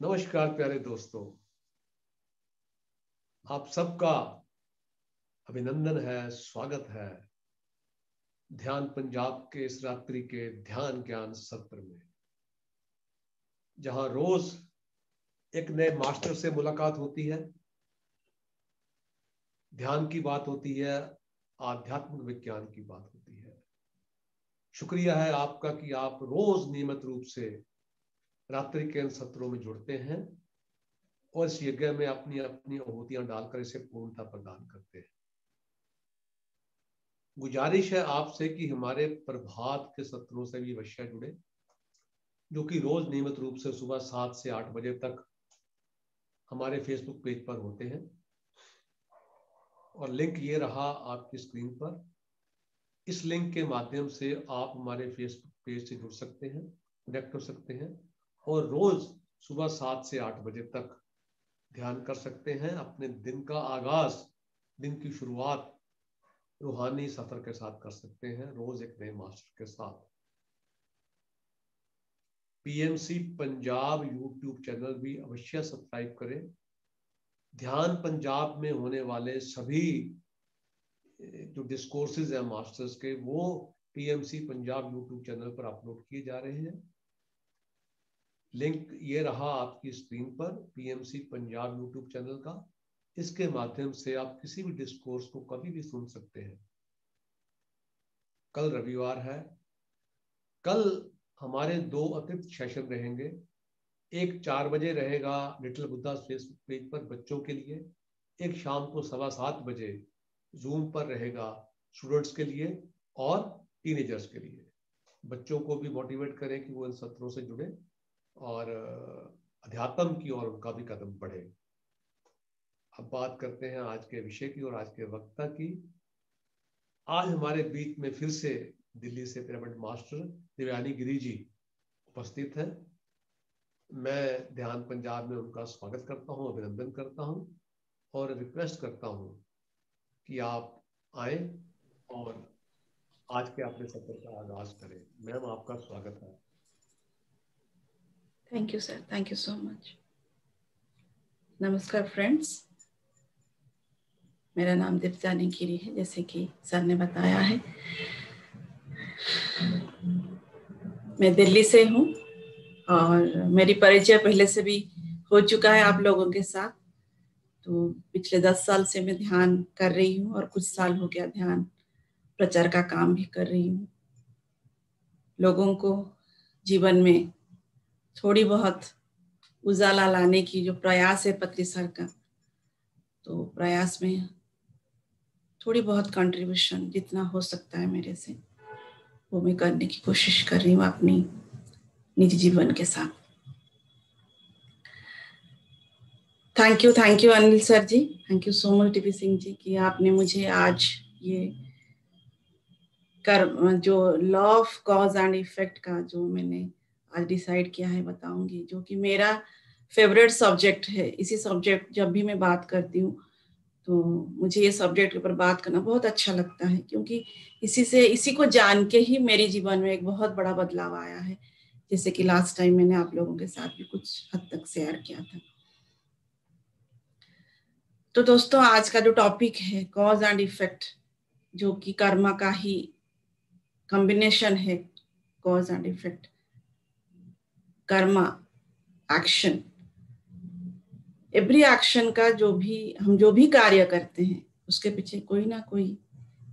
नमस्कार प्यारे दोस्तों, आप सबका अभिनंदन है, स्वागत है ध्यान पंजाब के इस रात्रि के ध्यान ज्ञान सत्र में, जहां रोज एक नए मास्टर से मुलाकात होती है, ध्यान की बात होती है, आध्यात्मिक विज्ञान की बात होती है। शुक्रिया है आपका कि आप रोज नियमित रूप से रात्रि के इन सत्रों में जुड़ते हैं और इस यज्ञ में अपनी अपनी आहुतियां डालकर इसे पूर्णता प्रदान करते हैं। गुजारिश है आपसे कि हमारे प्रभात के सत्रों से भी अवश्य जुड़े, जो कि रोज नियमित रूप से सुबह 7 से 8 बजे तक हमारे फेसबुक पेज पर होते हैं। और लिंक ये रहा आपकी स्क्रीन पर। इस लिंक के माध्यम से आप हमारे फेसबुक पेज से जुड़ सकते हैं, कनेक्ट हो सकते हैं और रोज सुबह 7 से 8 बजे तक ध्यान कर सकते हैं। अपने दिन का आगाज, दिन की शुरुआत रूहानी सफर के साथ कर सकते हैं, रोज एक नए मास्टर के साथ। पीएमसी पंजाब यूट्यूब चैनल भी अवश्य सब्सक्राइब करें। ध्यान पंजाब में होने वाले सभी जो डिस्कोर्सेज हैं मास्टर्स के, वो पीएमसी पंजाब यूट्यूब चैनल पर अपलोड किए जा रहे हैं। लिंक ये रहा आपकी स्क्रीन पर, पीएमसी पंजाब यूट्यूब चैनल का। इसके माध्यम से आप किसी भी डिस्कोर्स को कभी भी सुन सकते हैं। कल रविवार है, कल हमारे 2 अतिरिक्त सेशन रहेंगे। एक 4 बजे रहेगा लिटिल बुद्धा फेसबुक पेज पर बच्चों के लिए, एक शाम को 7:15 बजे जूम पर रहेगा स्टूडेंट्स के लिए और टीनेजर्स के लिए। बच्चों को भी मोटिवेट करें कि वो इन सत्रों से जुड़े और अध्यात्म की ओर उनका भी कदम बढ़े। अब बात करते हैं आज के विषय की और आज के वक्ता की। आज हमारे बीच में फिर से दिल्ली से पिरामिड मास्टर दिव्यानी गिरी जी उपस्थित हैं। मैं ध्यान पंजाब में उनका स्वागत करता हूं, अभिनंदन करता हूं और रिक्वेस्ट करता हूं कि आप आए और आज के अपने सत्र का आगाज करें। मैम, आपका स्वागत है। Thank you sir, thank you so much. नमस्कार फ्रेंड्स, मेरा नाम दिव्यानी गिरी है, जैसे कि सर ने बताया है। मैं दिल्ली से हूँ और मेरी परिचय पहले से भी हो चुका है आप लोगों के साथ। तो पिछले 10 साल से मैं ध्यान कर रही हूँ और कुछ साल हो गया ध्यान प्रचार का काम भी कर रही हूँ। लोगों को जीवन में थोड़ी बहुत उजाला लाने की जो प्रयास है पत्री सर का, तो प्रयास में थोड़ी बहुत कंट्रीब्यूशन जितना हो सकता है मेरे से, वो मैं करने की कोशिश कर रही हूँ अपनी निजी जीवन के साथ। Thank you Anil sir ji, thank you so much T P Singh ji कि आपने मुझे आज ये जो law of cause and effect का जो मैंने आज डिसाइड किया है बताऊंगी, जो कि मेरा फेवरेट सब्जेक्ट है। इसी सब्जेक्ट जब भी मैं बात करती हूँ तो मुझे ये सब्जेक्ट के ऊपर बात करना बहुत अच्छा लगता है, क्योंकि इसी को जान के ही मेरे जीवन में एक बहुत बड़ा बदलाव आया है। जैसे कि लास्ट टाइम मैंने आप लोगों के साथ भी कुछ हद तक शेयर किया था। तो दोस्तों, आज का जो टॉपिक है कॉज एंड इफेक्ट, जो कि कर्मा का ही कॉम्बिनेशन है। Cause and effect, Karma, action, every action का जो भी कार्य करते हैं उसके पीछे कोई ना कोई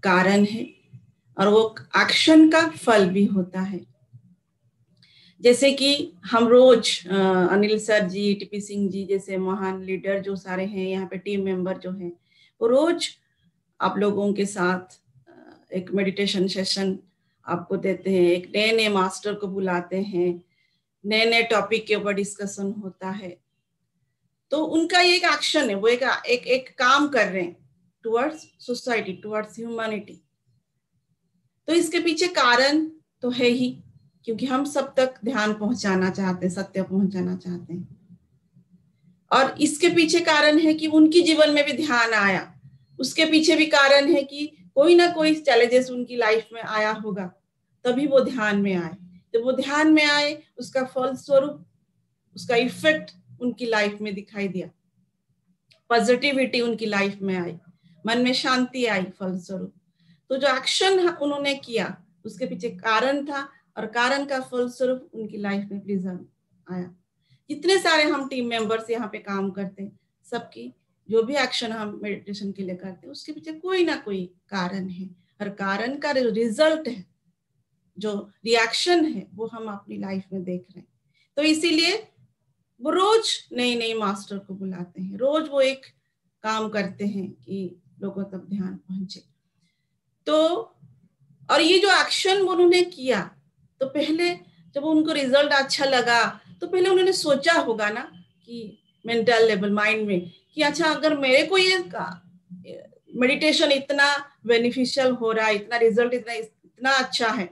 कारण है और वो एक्शन का फल भी होता है। जैसे कि हम रोज अनिल सर जी, टीपी सिंह जी जैसे महान लीडर जो सारे हैं यहाँ पे, टीम मेंबर जो हैं, वो रोज आप लोगों के साथ एक मेडिटेशन सेशन आपको देते हैं, एक नए नए मास्टर को बुलाते हैं, नए नए टॉपिक के ऊपर डिस्कशन होता है। तो उनका ये एक एक्शन है, वो एक काम कर रहे हैं टुवर्ड्स सोसाइटी, टुवर्ड्स ह्यूमैनिटी। तो इसके पीछे कारण तो है ही, क्योंकि हम सब तक ध्यान पहुंचाना चाहते हैं, सत्य पहुंचाना चाहते हैं। और इसके पीछे कारण है कि उनकी जीवन में भी ध्यान आया, उसके पीछे भी कारण है कि कोई ना कोई चैलेंजेस उनकी लाइफ में आया होगा, तभी वो ध्यान में आए। तो वो ध्यान में आए, उसका फल स्वरूप, उसका इफेक्ट उनकी लाइफ में दिखाई दिया, पॉजिटिविटी उनकी लाइफ में आई, मन में शांति आई फलस्वरूप। तो जो एक्शन उन्होंने किया उसके पीछे कारण था, और कारण का फलस्वरूप उनकी लाइफ में रिजल्ट आया। जितने सारे हम टीम मेंबर्स यहाँ पे काम करते हैं, सबकी जो भी एक्शन हम मेडिटेशन के लिए करते हैं उसके पीछे कोई ना कोई कारण है, और कारण का जो रिजल्ट है, जो रिएक्शन है, वो हम अपनी लाइफ में देख रहे हैं। तो इसीलिए वो रोज नई नई मास्टर को बुलाते हैं, रोज वो एक काम करते हैं कि लोगों तक ध्यान पहुंचे। तो और ये जो एक्शन उन्होंने किया, तो पहले जब उनको रिजल्ट अच्छा लगा तो पहले उन्होंने सोचा होगा ना कि मेंटल लेवल, माइंड में, कि अच्छा अगर मेरे को ये मेडिटेशन इतना बेनिफिशियल हो रहा है, इतना रिजल्ट इतना अच्छा है,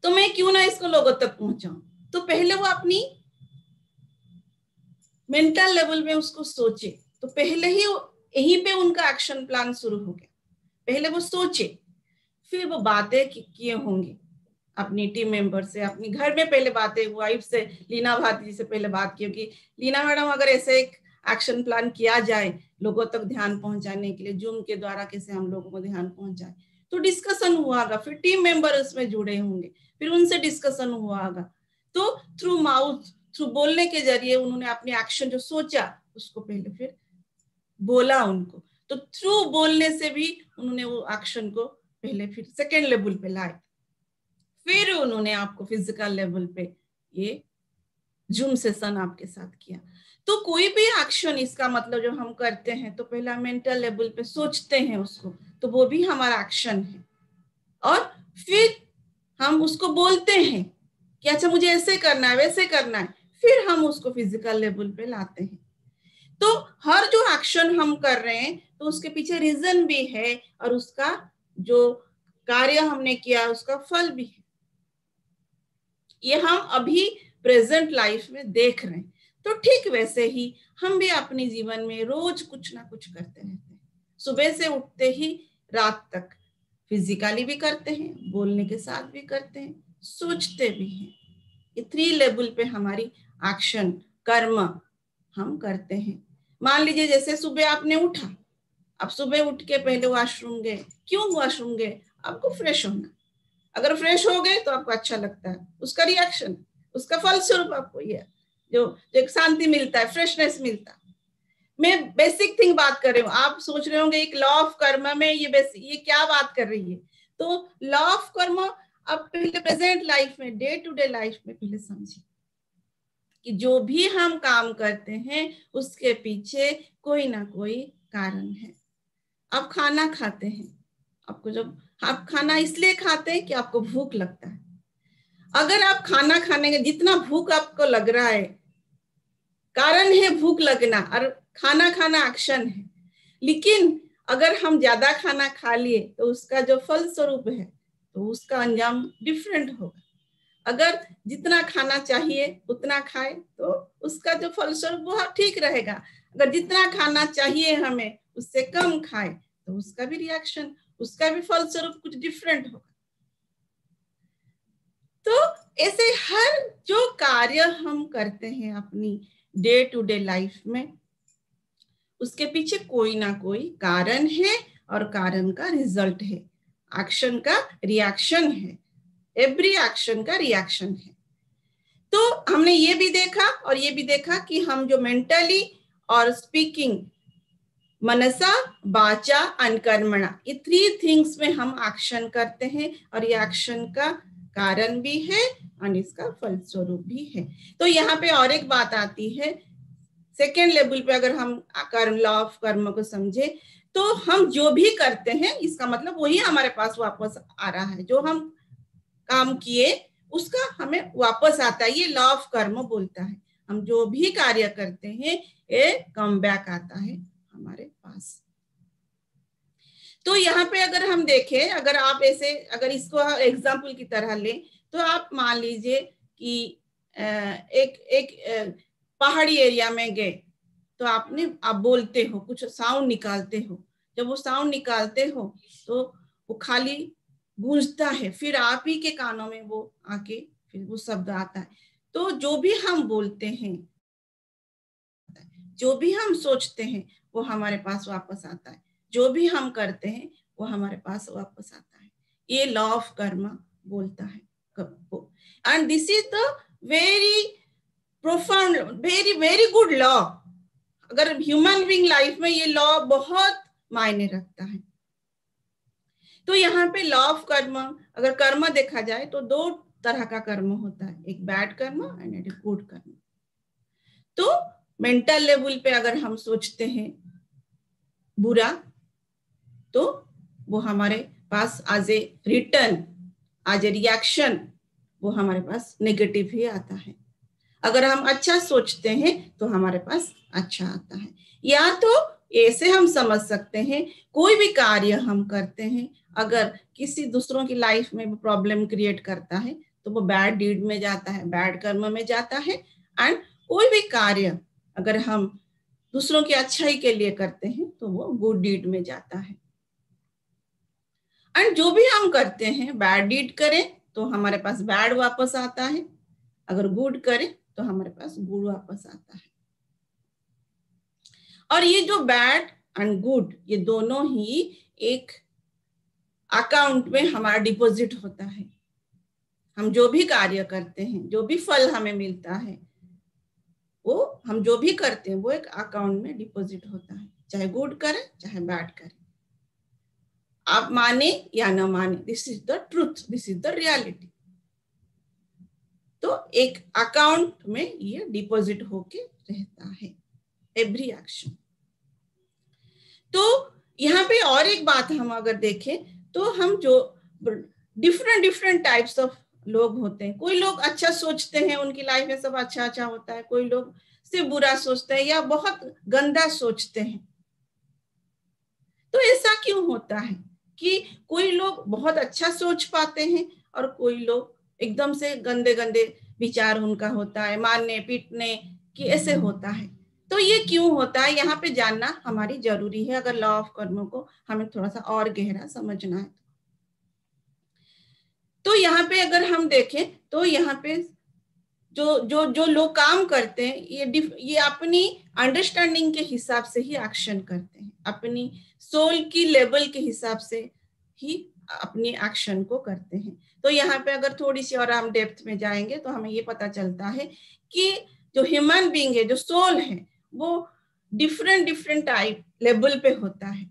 तो मैं क्यों ना इसको लोगों तक पहुंचाऊं। तो पहले वो अपनी मेंटल लेवल में उसको सोचे, तो पहले ही यहीं पे उनका एक्शन प्लान शुरू हो गया। पहले वो सोचे, फिर वो बातें किए होंगे अपनी टीम मेंबर से, अपनी घर में पहले बातें, वाइफ से, लीना भाती जी से पहले बात की कि लीना मैडम अगर ऐसे एक एक्शन प्लान किया जाए लोगों तक ध्यान पहुंचाने के लिए, जूम के द्वारा कैसे हम लोगों को ध्यान पहुंचाए, तो डिस्कशन हुआ होगा, फिर टीम मेंबर उसमें जुड़े होंगे, फिर उनसे डिस्कशन हुआ होगा। तो थ्रू माउथ, थ्रू बोलने के जरिए उन्होंने अपनी एक्शन जो सोचा उसको पहले फिर बोला उनको, तो थ्रू बोलने से भी उन्होंने वो एक्शन को पहले फिर सेकेंड लेवल पे लाए, फिर उन्होंने आपको फिजिकल लेवल पे ये जूम सेशन आपके साथ किया। तो कोई भी एक्शन, इसका मतलब जो हम करते हैं तो पहला मेंटल लेवल पे सोचते हैं उसको, तो वो भी हमारा एक्शन है, और फिर हम उसको बोलते हैं कि अच्छा मुझे ऐसे करना है, वैसे करना है, फिर हम उसको फिजिकल लेवल पे लाते हैं। तो हर जो एक्शन हम कर रहे हैं तो उसके पीछे रीजन भी है, और उसका जो कार्य हमने किया उसका फल भी है। ये हम अभी प्रेजेंट लाइफ में देख रहे हैं। तो ठीक वैसे ही हम भी अपने जीवन में रोज कुछ ना कुछ करते रहते हैं, सुबह से उठते ही रात तक, फिजिकली भी करते हैं, बोलने के साथ भी करते हैं, सोचते भी हैं। ये 3 लेवल पे हमारी एक्शन, कर्म हम करते हैं। मान लीजिए जैसे सुबह आपने उठा, अब सुबह उठ के पहले वॉशरूम गए, क्यों वॉशरूम गए? आपको फ्रेश होना, अगर फ्रेश हो गए तो आपको अच्छा लगता है, उसका रिएक्शन, उसका फलस्वरूप आपको ये जो एक शांति मिलता है, फ्रेशनेस मिलता है। मैं बेसिक थिंग बात कर रही हूँ, आप सोच रहे होंगे एक लॉ ऑफ कर्म में ये क्या बात कर रही है। तो लॉ ऑफ कर्म आप पहले प्रेजेंट लाइफ में, डे टू डे लाइफ में पहले समझिए कि जो भी हम काम करते हैं उसके पीछे कोई ना कोई कारण है। आप खाना खाते हैं, आपको जब आप खाना इसलिए खाते हैं कि आपको भूख लगता है। अगर आप खाना खाने के जितना भूख आपको लग रहा है, कारण है भूख लगना, और खाना खाना एक्शन है, लेकिन अगर हम ज्यादा खाना खा लिए तो उसका जो फल स्वरूप है तो उसका अंजाम डिफरेंट होगा। अगर जितना खाना चाहिए उतना खाए तो उसका जो फलस्वरूप वो ठीक रहेगा। अगर जितना खाना चाहिए हमें उससे कम खाए तो उसका भी रिएक्शन, उसका भी फलस्वरूप कुछ डिफरेंट होगा। तो ऐसे हर जो कार्य हम करते हैं अपनी डे टू डे लाइफ में, उसके पीछे कोई ना कोई कारण है, और कारण का रिजल्ट है, एक्शन का रिएक्शन है, एवरी एक्शन का रिएक्शन है। तो हमने ये भी देखा और ये भी देखा कि हम जो मेंटली और स्पीकिंग, मनसा वाचा अनकर्मणा, ये 3 थिंग्स में हम एक्शन करते हैं, और ये एक्शन का कारण भी है और इसका फलस्वरूप भी है। तो यहाँ पे और एक बात आती है, सेकेंड लेवल पे अगर हम कर्म, लॉ ऑफ कर्म को समझे तो हम जो भी करते हैं इसका मतलब वही हमारे पास वापस आ रहा है, जो हम काम किए उसका हमें वापस आता है, ये लॉ ऑफ कर्म बोलता है। हम जो भी कार्य करते हैं ये कम बैक आता है हमारे पास। तो यहाँ पे अगर हम देखें, अगर आप ऐसे, अगर इसको एग्जाम्पल की तरह लें, तो आप मान लीजिए कि एक पहाड़ी एरिया में गए, तो आप बोलते हो, कुछ साउंड निकालते हो, जब वो साउंड निकालते हो तो वो खाली गूंजता है, फिर आप ही के कानों में वो आके फिर वो शब्द आता है। तो जो भी हम बोलते हैं जो भी हम सोचते हैं वो हमारे पास वापस आता है, जो भी हम करते हैं वो हमारे पास वापस आता है। ये लॉ ऑफ कर्मा बोलता है। And this is the very profound, very very good law. अगर ह्यूमन बीइंग लाइफ में ये लॉ बहुत मायने रखता है। तो यहाँ पे लॉ ऑफ कर्म, अगर कर्म देखा जाए तो दो तरह का कर्म होता है, एक बैड कर्म एंड एक गुड कर्म। तो मेंटल लेवल पे अगर हम सोचते हैं बुरा, तो वो हमारे पास as a return, as a reaction, वो हमारे पास नेगेटिव ही आता है। अगर हम अच्छा सोचते हैं तो हमारे पास अच्छा आता है। या तो ऐसे हम समझ सकते हैं, कोई भी कार्य हम करते हैं अगर किसी दूसरों की लाइफ में प्रॉब्लम क्रिएट करता है तो वो बैड डीड में जाता है, बैड कर्म में जाता है। एंड कोई भी कार्य अगर हम दूसरों की अच्छाई के लिए करते हैं तो वो गुड डीड में जाता है। एंड जो भी हम करते हैं, बैड डीड करें तो हमारे पास बैड वापस आता है, अगर गुड करें तो हमारे पास गुड वापस आता है। और ये जो बैड एंड गुड, ये दोनों ही एक अकाउंट में हमारा डिपॉजिट होता है। हम जो भी कार्य करते हैं, जो भी फल हमें मिलता है, वो हम जो भी करते हैं वो एक अकाउंट में डिपॉजिट होता है, चाहे गुड करें चाहे बैड करें। आप माने या ना माने, this is the truth, this is the reality. तो एक अकाउंट में ये डिपॉजिट होके रहता है एवरी एक्शन। तो यहाँ पे और एक बात हम अगर देखें तो हम जो डिफरेंट टाइप्स ऑफ लोग होते हैं, कोई लोग अच्छा सोचते हैं, उनकी लाइफ में सब अच्छा अच्छा होता है, कोई लोग सिर्फ बुरा सोचते हैं या बहुत गंदा सोचते हैं। तो ऐसा क्यों होता है कि कोई लोग बहुत अच्छा सोच पाते हैं और कोई लोग एकदम से गंदे गंदे विचार उनका होता है, मारने पीटने की ऐसे होता है? तो ये क्यों होता है, यहाँ पे जानना हमारी जरूरी है अगर लॉ ऑफ कर्म को हमें थोड़ा सा और गहरा समझना है। तो यहाँ पे अगर हम देखें तो यहाँ पे जो जो जो लोग काम करते हैं ये अपनी अंडरस्टैंडिंग के हिसाब से ही एक्शन करते हैं, अपनी सोल की लेवल के हिसाब से ही अपनी एक्शन को करते हैं। तो यहाँ पे अगर थोड़ी सी और हम डेप्थ में जाएंगे तो हमें ये पता चलता है कि जो ह्यूमन बीइंग है, जो सोल है, वो डिफरेंट टाइप लेवल पे होता है।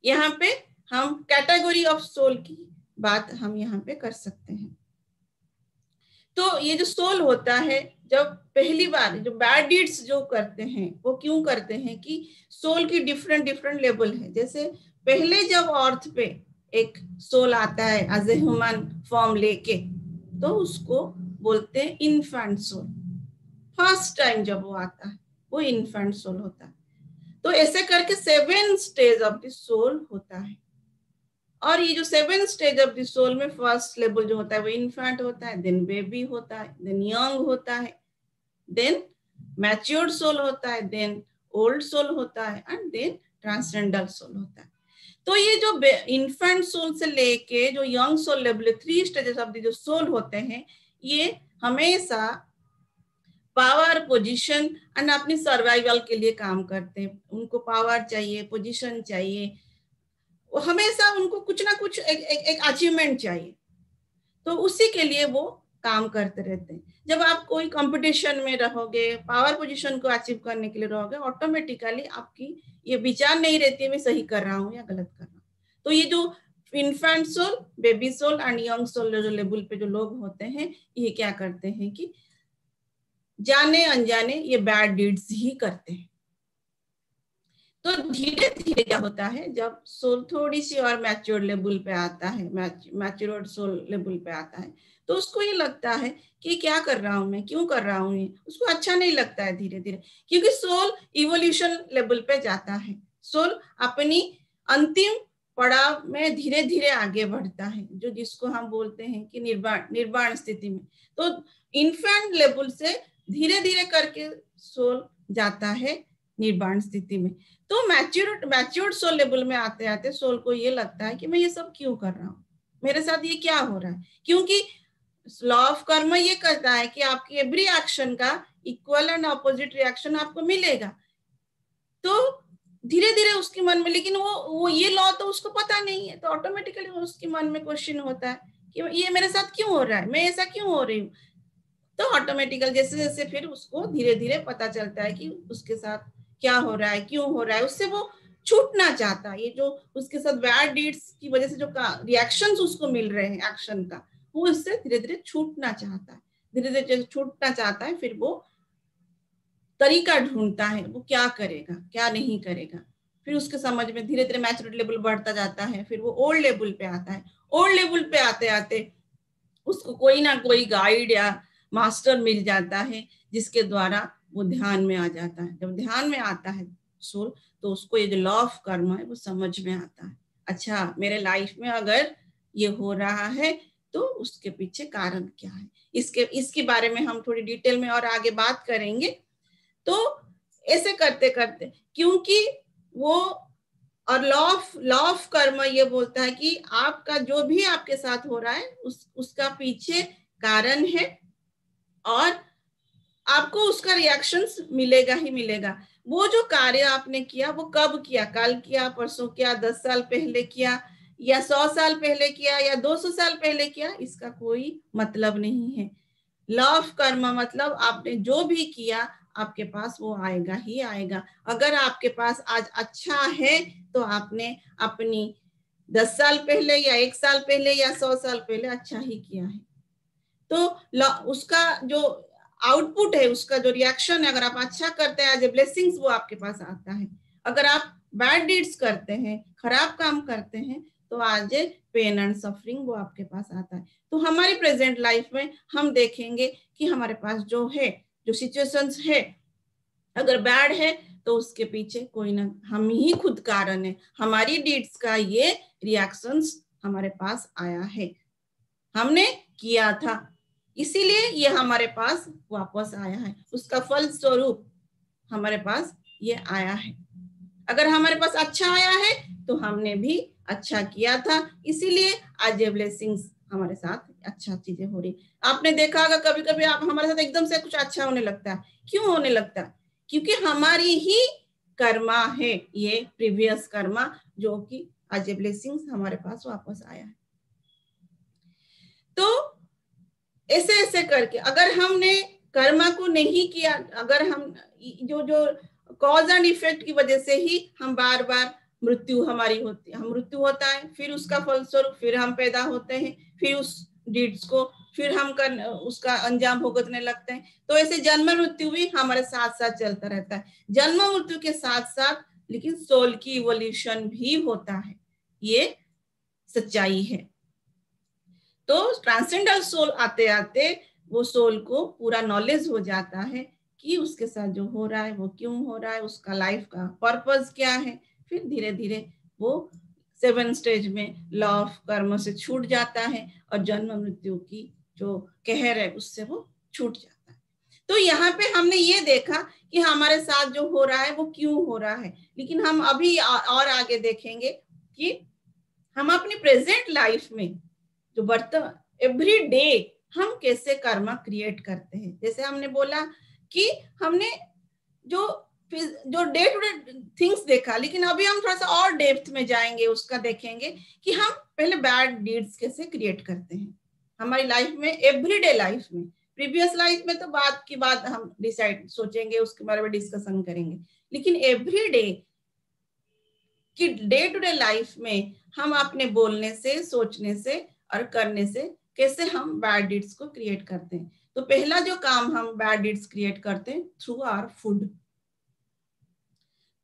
यहाँ पे हम कैटेगरी ऑफ सोल की बात हम यहाँ पे कर सकते हैं। तो ये जो सोल होता है, जब पहली बार जो बैड डीड्स जो करते हैं वो क्यों करते हैं कि सोल की डिफरेंट लेवल है। जैसे पहले जब अर्थ पे एक सोल आता है एज ए ह्यूमन फॉर्म लेके, तो उसको बोलते हैं इन्फेंट सोल। फर्स्ट टाइम जब वो आता है वो इन्फेंट सोल होता है। तो ऐसे करके 7 स्टेज ऑफ द सोल होता है। और ये जो 7 स्टेज ऑफ द सोल में फर्स्ट लेवल जो होता है वो इन्फेंट होता है, देन बेबी होता है, देन यंग होता है, देन मैच्योर्ड सोल होता है, देन ओल्ड सोल होता है एंड देन ट्रांसेंडेंटल सोल होता है। तो ये जो इन्फेंट सोल से लेके जो young soul level 3 stages of the जो सोल होते हैं, ये हमेशा पावर, पोजीशन एंड अपनी सर्वाइवल के लिए काम करते हैं। उनको पावर चाहिए, पोजीशन चाहिए, हमेशा उनको कुछ ना कुछ एक अचीवमेंट चाहिए, तो उसी के लिए वो काम करते रहते हैं। जब आप कोई कंपटीशन में रहोगे, पावर पोजीशन को अचीव करने के लिए रहोगे, ऑटोमेटिकली आपकी ये विचार नहीं रहती है मैं सही कर रहा हूँ या गलत कर रहा हूँ। तो ये जो infant soul, baby soul and young soul जो लेवल पे जो लोग होते हैं, ये क्या करते हैं कि जाने अनजाने ये बैड डीड्स ही करते हैं। तो धीरे धीरे क्या होता है, जब सोल थोड़ी सी और मैच्योर लेवल पे आता है, मैच्योर सोल लेवल पे आता है, तो उसको ये लगता है कि क्या कर रहा हूं मैं, क्यों कर रहा हूं ये, उसको अच्छा नहीं लगता है धीरे धीरे, क्योंकि सोल इवोल्यूशन लेवल पे जाता है। सोल अपनी अंतिम पड़ाव में धीरे धीरे आगे बढ़ता है, जो जिसको हम बोलते हैं कि निर्वाण स्थिति में। तो इन्फेंट लेवल से धीरे धीरे करके सोल जाता है निर्वाण स्थिति में। तो मैच्योर्ड सोल लेवल में आते आते सोल को ये लगता है कि मैं ये सब क्यों कर रहा हूँ, मेरे साथ ये क्या हो रहा है, क्योंकि लॉ ऑफ कर्म ये कहता है कि आपकी एवरी एक्शन का इक्वल एंड ऑपोजिट रिएक्शन आपको मिलेगा। तो धीरे धीरे उसके मन में, लेकिन वो ये लॉ तो उसको पता नहीं है, तो ऑटोमेटिकली उसके मन में क्वेश्चन होता है कि ये मेरे साथ क्यों हो रहा है, मैं ऐसा क्यों हो रही हूँ। तो ऑटोमेटिकल जैसे जैसे फिर उसको धीरे धीरे पता चलता है कि उसके साथ क्या हो रहा है, क्यों हो रहा है, उससे वो छूटना चाहता है। ये जो उसके साथ बैड डीड्स की वजह से जो रिएक्शंस उसको मिल रहे हैं एक्शन का, वो इससे धीरे धीरे छूटना चाहता है। धीरे धीरे छूटना चाहता है, फिर वो तरीका ढूंढता है वो क्या करेगा क्या नहीं करेगा। फिर उसके समझ में धीरे धीरे मैच्योरिटी लेवल बढ़ता जाता है, फिर वो ओल्ड लेवल पे आता है। ओल्ड लेवल पे आते आते उसको कोई ना कोई गाइड या मास्टर मिल जाता है, जिसके द्वारा वो ध्यान में आ जाता है। जब ध्यान में आता है सोल, तो उसको ये जो लॉ ऑफ कर्म है वो समझ में आता है। अच्छा, मेरे लाइफ में अगर ये हो रहा है तो उसके पीछे कारण क्या है, इसके बारे में हम थोड़ी डिटेल में और आगे बात करेंगे। तो ऐसे करते करते, क्योंकि वो और लॉ ऑफ कर्म ये बोलता है कि आपका जो भी आपके साथ हो रहा है उसका पीछे कारण है, और आपको उसका रिएक्शंस मिलेगा ही मिलेगा। वो जो कार्य आपने किया वो कब किया, कल किया, परसों किया, 10 साल पहले किया, या 100 साल पहले किया, या 200 साल पहले किया, इसका कोई मतलब नहीं है। लॉ ऑफ कर्म मतलब आपने जो भी किया आपके पास वो आएगा ही आएगा। अगर आपके पास आज अच्छा है तो आपने अपनी 10 साल पहले या 1 साल पहले या 100 साल पहले अच्छा ही किया है। तो उसका जो आउटपुट है, उसका जो रिएक्शन है, अगर आप अच्छा करते हैं एज ए ब्लेसिंग्स, वो आपके पास आता है। अगर आप बैड डीड्स करते हैं, खराब काम करते हैं, तो आज पेन एंड सफरिंग वो आपके पास आता है। तो हमारी प्रेजेंट लाइफ में हम देखेंगे कि हमारे पास जो है, जो सिचुएशंस है, अगर बैड है तो उसके पीछे कोई ना हम ही खुद कारण है। हमारी डीड्स का ये रिएक्शंस हमारे पास आया है, हमने किया था, इसीलिए ये हमारे पास वापस आया है। उसका फल स्वरूप हमारे पास ये आया है। अगर हमारे पास अच्छा आया है तो हमने भी अच्छा किया था, इसीलिए आज ये ब्लेसिंग्स हमारे साथ अच्छा चीजें हो रही। आपने देखा होगा कभी कभी आप हमारे साथ एकदम से कुछ अच्छा होने लगता है। क्यों होने लगता है? क्योंकि हमारी ही कर्मा है, ये प्रीवियस कर्मा, जो कि आज ये ब्लेसिंग्स हमारे पास वापस आया है। तो ऐसे ऐसे करके अगर हमने कर्मा को नहीं किया, अगर हम जो कॉज एंड इफेक्ट की वजह से ही हम बार बार मृत्यु हमारी होती है, हम मृत्यु होता है, फिर उसका फलस्वरूप फिर हम पैदा होते हैं, फिर उस डीड्स को फिर हम उसका अंजाम भुगतने लगते हैं। तो ऐसे जन्म मृत्यु भी हमारे साथ साथ चलता रहता है। जन्म मृत्यु के साथ साथ लेकिन सोल की इवोल्यूशन भी होता है, ये सच्चाई है। तो ट्रांसेंडल सोल आते आते वो सोल को पूरा नॉलेज हो जाता है कि उसके साथ जो हो रहा है वो क्यों हो रहा है, उसका लाइफ का पर्पस क्या है। फिर धीरे धीरे वो 7 स्टेज में लॉ ऑफ कर्म से छूट जाता है, और जन्म मृत्यु की जो कहर है उससे वो छूट जाता है। तो यहाँ पे हमने ये देखा कि हमारे साथ जो हो रहा है वो क्यों हो रहा है, लेकिन हम अभी और आगे देखेंगे कि हम अपनी प्रेजेंट लाइफ में जो वर्तमान एवरी डे हम कैसे कर्मा क्रिएट करते हैं। जैसे हमने बोला कि हमने जो डे टू डे थिंग्स देखा, लेकिन अभी हम थोड़ा सा और डेप्थ में जाएंगे, उसका देखेंगे कि हम पहले बैड डीड्स कैसे क्रिएट करते हैं हमारी लाइफ में, एवरीडे लाइफ में। प्रीवियस लाइफ में तो बात की बात हम डिसाइड सोचेंगे, उसके बारे में डिस्कशन करेंगे, लेकिन एवरीडे कि डे टू डे लाइफ में हम अपने बोलने से, सोचने से और करने से कैसे हम बैड डीड्स को क्रिएट करते हैं। तो पहला जो काम हम बैड डीड्स क्रिएट करते हैं थ्रू आवर फूड।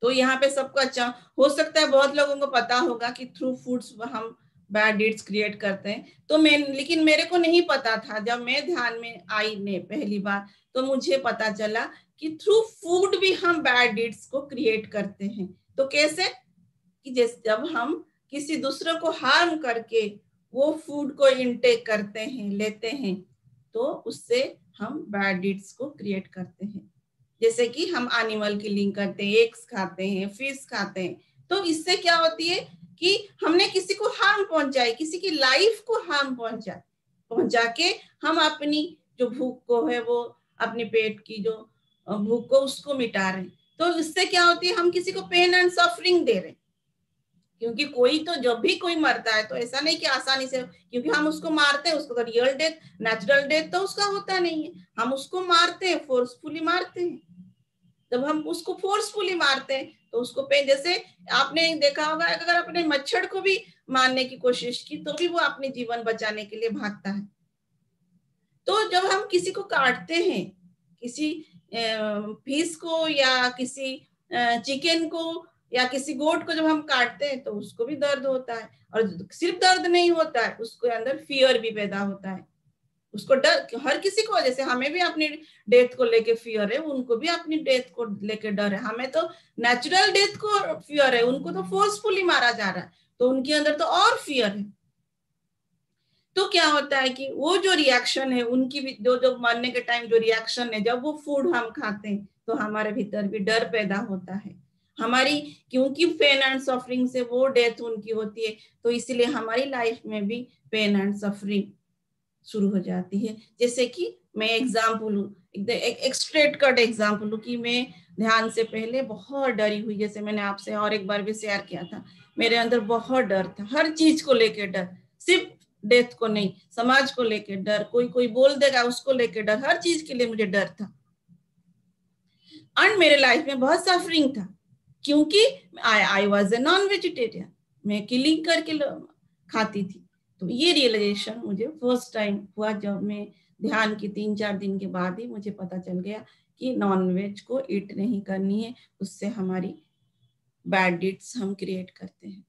तो यहाँ पे सबको अच्छा हो सकता है, बहुत लोगों को पता होगा कि थ्रू फूड्स हम बैड डीड्स क्रिएट करते हैं। तो लेकिन मेरे को नहीं पता था, जब मैं ध्यान में आई ने पहली बार, तो मुझे पता चला कि थ्रू फूड भी हम बैड डीड्स को क्रिएट करते हैं। तो कैसे? कि जैसे जब हम किसी दूसरे को हार्म करके वो फूड को इनटेक करते हैं, लेते हैं, तो उससे हम बैड डीड्स को क्रिएट करते हैं। जैसे कि हम एनिमल किलिंग करते हैं, एग्स खाते हैं, फिश खाते हैं, तो इससे क्या होती है कि हमने किसी को हार्म पहुंचाई, किसी की लाइफ को हार्म पहुंचाई। पहुंचा के हम अपनी जो भूख को है, वो अपनी पेट की जो भूख को उसको मिटा रहे हैं। तो इससे क्या होती है, हम किसी को पेन एंड सफरिंग दे रहे हैं। क्योंकि कोई तो जब भी कोई मरता है तो ऐसा नहीं कि आसानी से, क्योंकि हम उसको मारते हैं, उसको तो रियल डेथ, नेचुरल डेथ तो उसका होता नहीं है, हम उसको मारते हैं, फोर्सफुली मारते हैं। जब हम उसको फोर्सफुली मारते हैं तो उसको पेन, जैसे आपने देखा होगा अगर अपने मच्छर को भी मारने की कोशिश की तो भी वो अपने जीवन बचाने के लिए भागता है। तो जब हम किसी को काटते हैं, किसी फिश को या किसी चिकन को या किसी गोट को जब हम काटते हैं तो उसको भी दर्द होता है, और सिर्फ दर्द नहीं होता है, उसके अंदर फियर भी पैदा होता है, उसको डर, हर किसी को, जैसे हमें भी अपनी डेथ को लेके फियर है, उनको भी अपनी डेथ को लेके डर है। हमें तो नेचुरल डेथ को फियर है, उनको तो फोर्सफुली मारा जा रहा है, तो उनके अंदर तो और फियर है। तो क्या होता है कि वो जो रिएक्शन है उनकी भी, जो मरने के टाइम जो रिएक्शन है, जब वो फूड हम खाते हैं तो हमारे भीतर भी डर पैदा होता है हमारी, क्योंकि पेन एंड सफरिंग से वो डेथ उनकी होती है, तो इसलिए हमारी लाइफ में भी पेन एंड सफरिंग शुरू हो जाती है। जैसे कि मैं एग्जाम्पल लूँ, एक स्ट्रेट कट एग्जाम्पल लूँ कि मैं ध्यान से पहले बहुत डरी हुई, जैसे मैंने आपसे और एक बार भी शेयर किया था, मेरे अंदर बहुत डर था, हर चीज को लेके डर, सिर्फ डेथ को नहीं, समाज को लेके डर, कोई बोल देगा उसको लेके डर, हर चीज के लिए मुझे डर था। एंड मेरे लाइफ में बहुत सफरिंग था, क्योंकि I was a non vegetarian, मैं किलिंग करके खाती थी। तो ये रियलाइजेशन मुझे फर्स्ट टाइम हुआ जब मैं ध्यान की 3-4 दिन के बाद ही मुझे पता चल गया कि नॉन वेज को ईट नहीं करनी है, उससे हमारी बैड डीड्स हम क्रिएट करते हैं।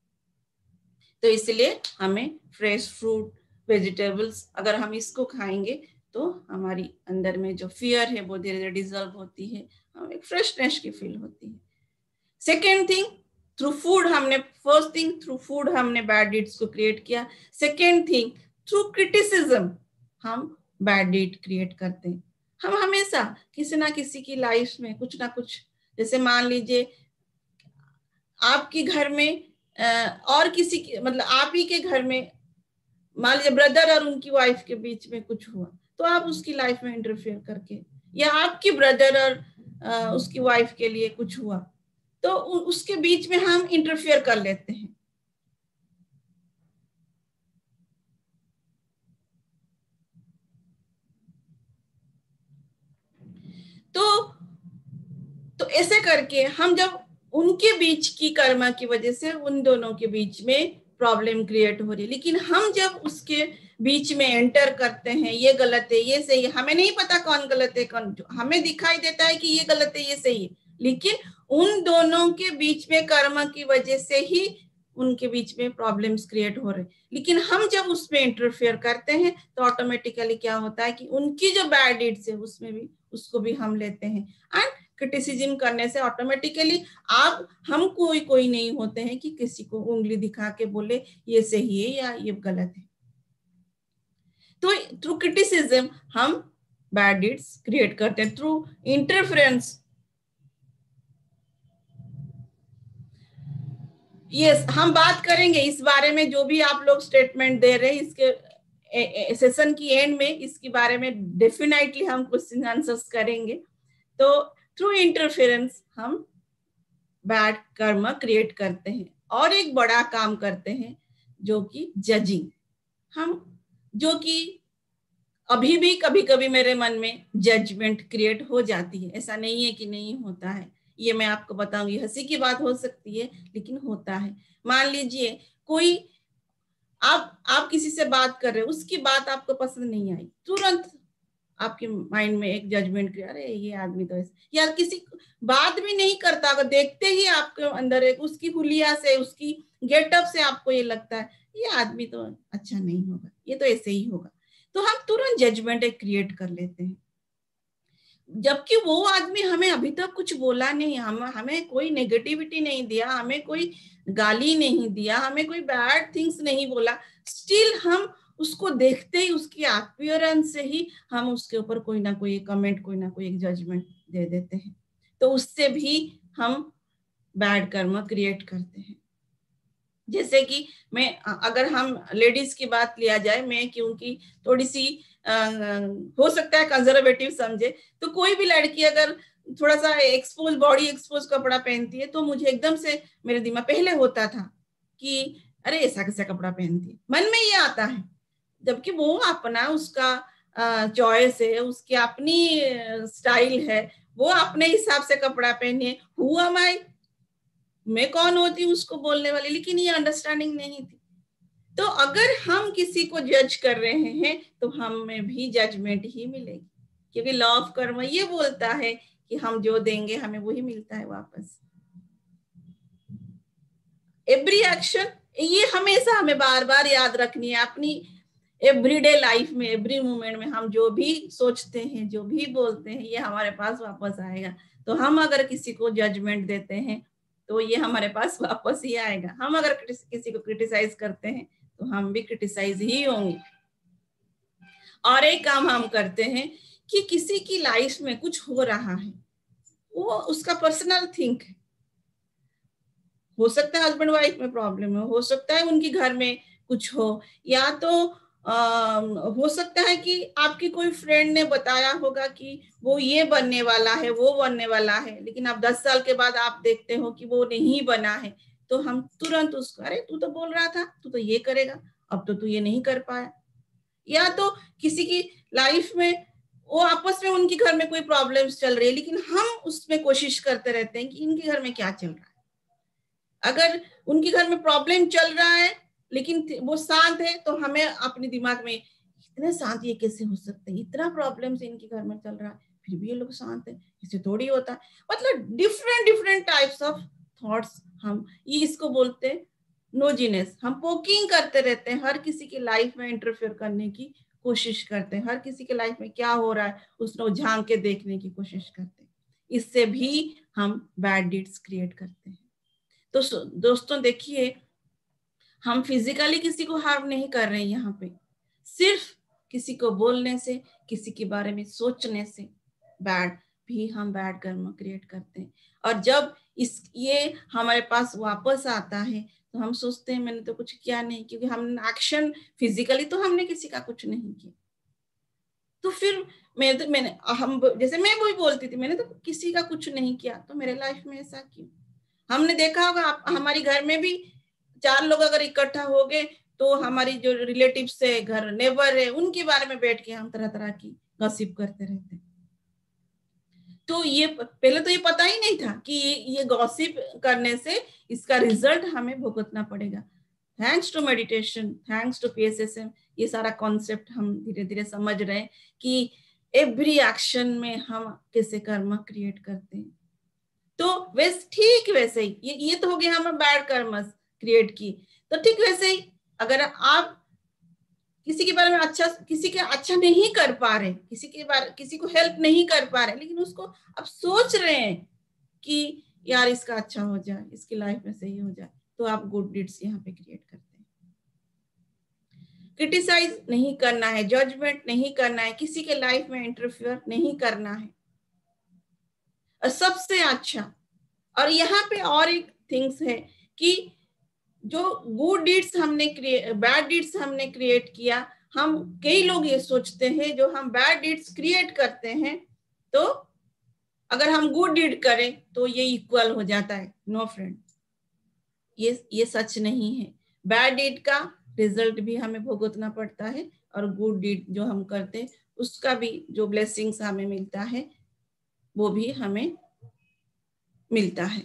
तो इसलिए हमें फ्रेश फ्रूट, वेजिटेबल्स, अगर हम इसको खाएंगे तो हमारी अंदर में जो फियर है वो धीरे धीरे डिजॉल्व होती है, हमें एक फ्रेशनेस की फील होती है। सेकेंड थिंग, थ्रू फूड हमने, फर्स्ट थिंग थ्रू फूड हमने बैड डीड्स को क्रिएट किया। सेकेंड थिंग, थ्रू क्रिटिसिज्म हम बैड डीड क्रिएट करते हैं। हम हमेशा किसी ना किसी की लाइफ में कुछ ना कुछ, जैसे मान लीजिए आपके घर में और किसी की, मतलब आप ही के घर में मान लीजिए ब्रदर और उनकी वाइफ के बीच में कुछ हुआ, तो आप उसकी लाइफ में इंटरफेयर करके, या आपकी ब्रदर और उसकी वाइफ के लिए कुछ हुआ तो उसके बीच में हम इंटरफेयर कर लेते हैं। तो ऐसे करके हम जब उनके बीच की कर्मा की वजह से उन दोनों के बीच में प्रॉब्लम क्रिएट हो रही है, लेकिन हम जब उसके बीच में एंटर करते हैं, ये गलत है ये सही है, हमें नहीं पता कौन गलत है कौन, हमें दिखाई देता है कि ये गलत है ये सही है, लेकिन उन दोनों के बीच में कर्म की वजह से ही उनके बीच में प्रॉब्लम्स क्रिएट हो रहे हैं। लेकिन हम जब उसमें इंटरफेयर करते हैं तो ऑटोमेटिकली क्या होता है कि उनकी जो बैड डीड्स है उसमें भी उसको भी हम लेते हैं। एंड क्रिटिसिज्म करने से ऑटोमेटिकली आप, हम कोई नहीं होते हैं कि किसी को उंगली दिखा के बोले ये सही है या ये गलत है। तो थ्रू क्रिटिसिज्म हम बैड डीड्स क्रिएट करते हैं, थ्रू इंटरफेरेंस। यस, हम बात करेंगे इस बारे में, जो भी आप लोग स्टेटमेंट दे रहे हैं इसके सेशन की एंड में इसके बारे में डेफिनेटली हम क्वेश्चन आंसर्स करेंगे। तो थ्रू इंटरफेरेंस हम बैड कर्म क्रिएट करते हैं, और एक बड़ा काम करते हैं जो कि जजिंग, हम जो कि अभी भी कभी कभी मेरे मन में जजमेंट क्रिएट हो जाती है, ऐसा नहीं है कि नहीं होता है, ये मैं आपको बताऊंगी, हंसी की बात हो सकती है लेकिन होता है। मान लीजिए कोई, आप किसी से बात कर रहे हो, उसकी बात आपको पसंद नहीं आई, तुरंत आपके माइंड में एक जजमेंट किया, अरे ये आदमी तो ऐसे, या किसी बात भी नहीं करता, अगर देखते ही आपके अंदर एक उसकी हुलिया से, उसकी गेटअप से आपको ये लगता है ये आदमी तो अच्छा नहीं होगा, ये तो ऐसे ही होगा, तो हम तुरंत जजमेंट एक क्रिएट कर लेते हैं, जबकि वो आदमी हमें अभी तक कुछ बोला नहीं, हमें कोई नेगेटिविटी नहीं दिया, हमें कोई गाली नहीं दिया, हमें कोई बैड थिंग्स नहीं बोला, स्टिल हम उसको देखते ही, उसकी अपीयरेंस से ही हम उसके ऊपर कोई ना कोई कमेंट, कोई ना कोई एक जजमेंट दे देते हैं, तो उससे भी हम बैड कर्म क्रिएट करते हैं। जैसे कि मैं, अगर हम लेडीज की बात लिया जाए, मैं क्योंकि थोड़ी सी हो सकता है कंजर्वेटिव समझे, तो कोई भी लड़की अगर थोड़ा सा एक्सपोज, बॉडी एक्सपोज कपड़ा पहनती है तो मुझे एकदम से मेरे दिमाग पहले होता था कि अरे ऐसा कैसा कपड़ा पहनती है, मन में ये आता है, जबकि वो अपना उसका चॉइस है, उसकी अपनी स्टाइल है, वो अपने हिसाब से कपड़ा पहने। हु एम आई, मैं कौन होती हूँ उसको बोलने वाली, लेकिन ये अंडरस्टैंडिंग नहीं थी। तो अगर हम किसी को जज कर रहे हैं तो हमें भी जजमेंट ही मिलेगी, क्योंकि लॉ ऑफ कर्म ये बोलता है कि हम जो देंगे हमें वही मिलता है वापस। एवरी एक्शन, ये हमेशा हमें बार बार याद रखनी है अपनी एवरीडे लाइफ में, एवरी मोमेंट में। हम जो भी सोचते हैं, जो भी बोलते हैं, ये हमारे पास वापस आएगा। तो हम अगर किसी को जजमेंट देते हैं तो ये हमारे पास वापस ही आएगा। हम अगर किसी को क्रिटिसाइज करते हैं तो हम भी क्रिटिसाइज ही होंगे। और एक काम हम करते हैं कि किसी की लाइफ में कुछ हो रहा है, वो उसका पर्सनल थिंक है, हो सकता है हस्बैंड वाइफ में प्रॉब्लम हो सकता है उनकी घर में कुछ हो, या तो हो सकता है कि आपकी कोई फ्रेंड ने बताया होगा कि वो ये बनने वाला है, वो बनने वाला है, लेकिन अब 10 साल के बाद आप देखते हो कि वो नहीं बना है, तो हम तुरंत उसको, अरे तू तो बोल रहा था तू तो ये करेगा, अब तो तू ये नहीं कर पाया। या तो किसी की लाइफ में वो आपस में, उनके घर में कोई प्रॉब्लम्स चल रही है, लेकिन हम उसमें कोशिश करते रहते हैं कि इनके घर में क्या चल रहा है। अगर उनके घर में प्रॉब्लम चल रहा है लेकिन वो शांत है, तो हमें अपने दिमाग में, इतने शांत ये कैसे हो सकते हैं, इतना प्रॉब्लम से इनके घर में चल रहा है फिर भी ये लोग शांत है, इससे थोड़ी होता है। मतलब different different types of thoughts, हम ये इसको बोलते हैं नोजीनेस। हम पोकिंग करते रहते हैं, हर किसी की लाइफ में इंटरफेयर करने की कोशिश करते हैं, हर किसी के लाइफ में क्या हो रहा है उसको झांक के देखने की कोशिश करते हैं। इससे भी हम बैड डीड्स क्रिएट करते हैं। तो दोस्तों देखिए, हम फिजिकली किसी को हार्म नहीं कर रहे हैं यहाँ पे, सिर्फ किसी को बोलने से, किसी के बारे में सोचने से हम बैड कर्म क्रिएट करते हैं। और जब ये हमारे पास वापस आता है तो हम सोचते हैं मैंने तो कुछ किया नहीं, क्योंकि हम एक्शन फिजिकली तो हमने किसी का कुछ नहीं किया। तो फिर हम जैसे मैं वही बोलती थी, मैंने तो किसी का कुछ नहीं किया, तो मेरे लाइफ में ऐसा क्यों। हमने देखा होगा हमारी घर में भी 4 लोग अगर इकट्ठा हो गए तो हमारी जो रिलेटिव्स है, घर नेबर है, उनके बारे में बैठ के हम तरह तरह की गॉसिप करते रहते हैं। तो ये पहले तो ये पता ही नहीं था कि ये गॉसिप करने से इसका रिजल्ट हमें भुगतना पड़ेगा। Thanks to meditation, thanks to PSSM, ये सारा कॉन्सेप्ट हम धीरे धीरे समझ रहे हैं कि एवरी एक्शन में हम कैसे कर्म क्रिएट करते हैं। तो ठीक वैसे ही ये तो हो गया हम बैड कर्म क्रिएट की। तो ठीक वैसे ही अगर आप किसी के बारे में किसी के अच्छा नहीं कर पा रहे, किसी को हेल्प नहीं कर पा रहे, लेकिन उसको आप सोच रहे हैं कि यार इसका अच्छा हो जाए, इसकी लाइफ में सही हो जाए, तो आप गुड डीड्स यहाँ पे क्रिएट करते हैं। क्रिटिसाइज नहीं करना है, जजमेंट नहीं करना है, किसी के लाइफ में इंटरफियर नहीं करना है। और सबसे अच्छा, और यहाँ पे और एक थिंग्स है कि जो गुड डीड्स बैड डीड्स हमने क्रिएट किया, हम कई लोग ये सोचते हैं जो हम बैड डीड्स क्रिएट करते हैं तो अगर हम गुड डीड करें तो ये इक्वल हो जाता है। नो फ्रेंड, ये सच नहीं है। बैड डीड का रिजल्ट भी हमें भुगतना पड़ता है, और गुड डीड जो हम करते हैं उसका भी जो ब्लेसिंग्स हमें मिलता है वो भी हमें मिलता है।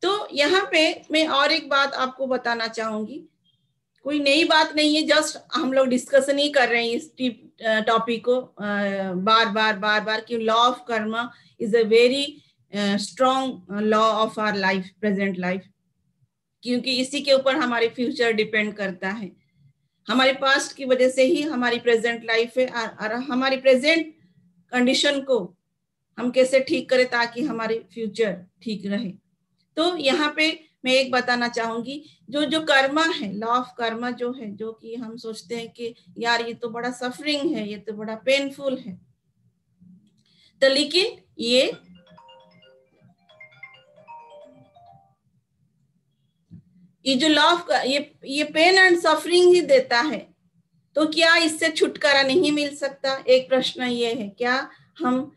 तो यहाँ पे मैं और एक बात आपको बताना चाहूंगी, कोई नई बात नहीं है, जस्ट हम लोग डिस्कशन ही कर रहे हैं इस टॉपिक को बार बार कि law of karma is a very strong law of our life, present life, क्योंकि इसी के ऊपर हमारी फ्यूचर डिपेंड करता है। हमारे पास्ट की वजह से ही हमारी प्रेजेंट लाइफ है, और हमारी प्रेजेंट कंडीशन को हम कैसे ठीक करें ताकि हमारी फ्यूचर ठीक रहे। तो यहाँ पे मैं एक बताना चाहूंगी, जो कर्मा है, लॉ ऑफ कर्मा जो है, जो कि हम सोचते हैं कि यार ये तो बड़ा सफरिंग है, ये तो बड़ा पेनफुल है, तो लेकिन ये जो लॉ ऑफ ये पेन एंड सफरिंग ही देता है, तो क्या इससे छुटकारा नहीं मिल सकता? एक प्रश्न ये है, क्या हम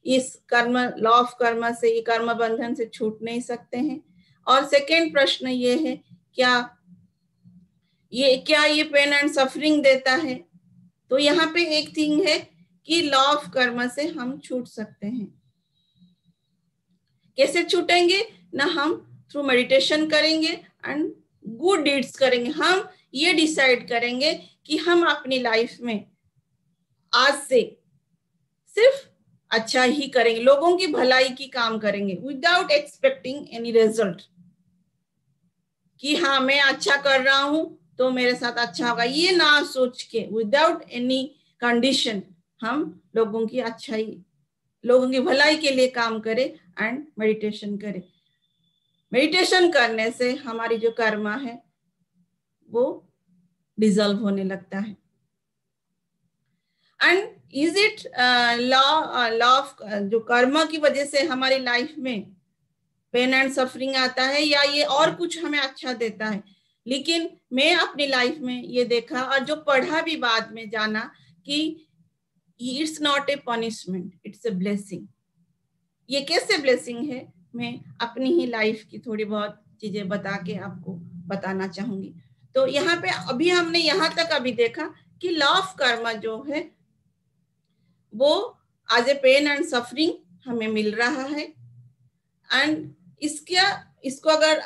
इस कर्म लॉ ऑफ कर्म से, ये कर्म बंधन से छूट नहीं सकते हैं? और सेकेंड प्रश्न ये है, क्या ये पेन एंड सफरिंग देता है? तो यहाँ पे एक थिंग है कि लॉ ऑफ कर्म से हम छूट सकते हैं। कैसे छूटेंगे ना? हम थ्रू मेडिटेशन करेंगे एंड गुड डीड्स करेंगे। हम ये डिसाइड करेंगे कि हम अपनी लाइफ में आज से सिर्फ अच्छा ही करेंगे, लोगों की भलाई की काम करेंगे विदाउट एक्सपेक्टिंग एनी रिजल्ट, कि हाँ मैं अच्छा कर रहा हूं तो मेरे साथ अच्छा होगा, ये ना सोच के विदाउट एनी कंडीशन हम लोगों की अच्छाई, लोगों की भलाई के लिए काम करें एंड मेडिटेशन करें। मेडिटेशन करने से हमारी जो कर्मा है वो डिसॉल्व होने लगता है। And is it law of जो कर्मा की वजह से हमारी लाइफ में पेन एंड सफरिंग आता है, या ये और कुछ हमें अच्छा देता है? लेकिन मैं अपनी लाइफ में ये देखा और जो पढ़ा भी बाद में जाना कि it's not a punishment, it's a blessing. ये कैसे ब्लेसिंग है, मैं अपनी ही लाइफ की थोड़ी बहुत चीजें बता के आपको बताना चाहूंगी। तो यहाँ पे अभी हमने यहाँ तक अभी देखा कि लॉ ऑफ कर्मा जो है वो as a pain and suffering हमें मिल रहा है। एंड इसको अगर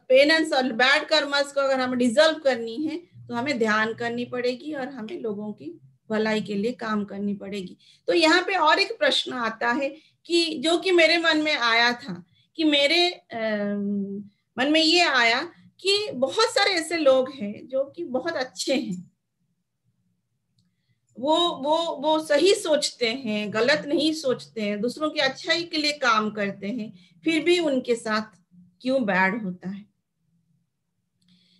पेन एंड बैड कर्मास को अगर हमें डिसॉल्व करनी है तो हमें ध्यान करनी पड़ेगी और हमें लोगों की भलाई के लिए काम करनी पड़ेगी। तो यहाँ पे और एक प्रश्न आता है कि जो कि मेरे मन में आया था, कि मेरे मन में ये आया कि बहुत सारे ऐसे लोग हैं जो कि बहुत अच्छे हैं, वो सही सोचते हैं, गलत नहीं सोचते हैं, दूसरों की अच्छाई के लिए काम करते हैं, फिर भी उनके साथ क्यों बैड होता है?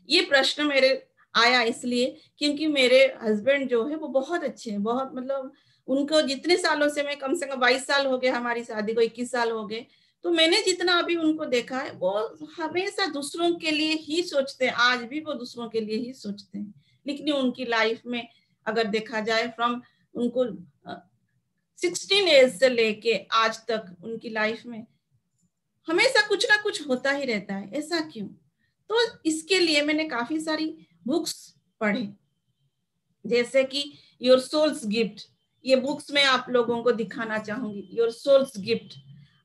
ये प्रश्न मेरे आया इसलिए क्योंकि मेरे हस्बैंड जो है वो बहुत अच्छे हैं, बहुत मतलब उनको जितने सालों से, मैं कम से कम 22 साल हो गए हमारी शादी को, 21 साल हो गए, तो मैंने जितना अभी उनको देखा है वो हमेशा दूसरों के लिए ही सोचते हैं, आज भी वो दूसरों के लिए ही सोचते हैं। लेकिन उनकी लाइफ में अगर देखा जाए फ्रॉम उनको 16 एज से लेके आज तक उनकी लाइफ में हमेशा कुछ ना कुछ होता ही रहता है। ऐसा क्यों? तो इसके लिए मैंने काफी सारी बुक्स पढ़े, जैसे कि योर सोल्स गिफ्ट, ये बुक्स मैं आप लोगों को दिखाना चाहूंगी। Your soul's gift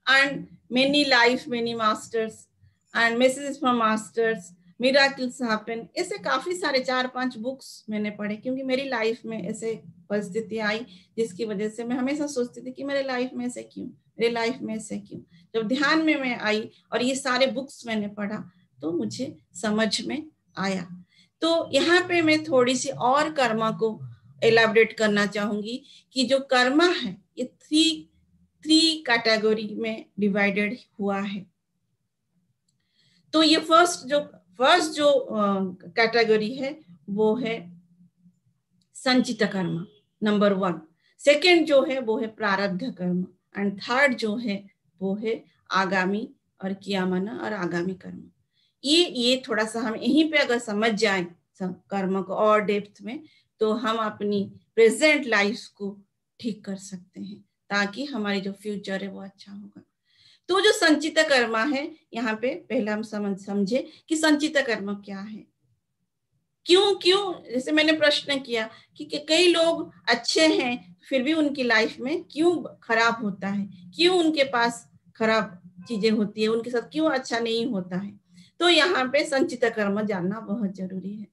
and many life many masters and messages from masters, miracles happen, ऐसे काफी सारे 4-5 बुक्स मैंने पढ़े क्योंकि मेरी लाइफ में ऐसे परिस्थिति आई जिसकी वजह से मैं हमेशा सोचती थी कि मेरे लाइफ में ऐसे क्यों, मेरे लाइफ में ऐसे क्यों। जब ध्यान में मैं आई और ये सारे बुक्स मैंने पढ़ा तो मुझे समझ में आया। तो यहाँ पे मैं थोड़ी सी और कर्मा को एलाबरेट करना चाहूंगी कि जो कर्मा है ये थ्री कैटेगरी में डिवाइडेड हुआ है। तो ये फर्स्ट जो कैटेगरी है वो है संचित कर्म, नंबर 1। सेकेंड जो है वो है प्रारब्ध कर्म एंड थर्ड जो है वो है आगामी और कियामना और आगामी कर्म। ये थोड़ा सा हम यहीं पे अगर समझ जाएं कर्म को और डेप्थ में तो हम अपनी प्रेजेंट लाइफ को ठीक कर सकते हैं ताकि हमारी जो फ्यूचर है वो अच्छा होगा। तो जो संचित कर्म है, यहाँ पे पहले हम समझे कि संचित कर्म क्या है, क्यों जैसे मैंने प्रश्न किया कि कई लोग अच्छे हैं फिर भी उनकी लाइफ में क्यों खराब होता है, क्यों उनके पास खराब चीजें होती है, उनके साथ क्यों अच्छा नहीं होता है। तो यहाँ पे संचित कर्म जानना बहुत जरूरी है।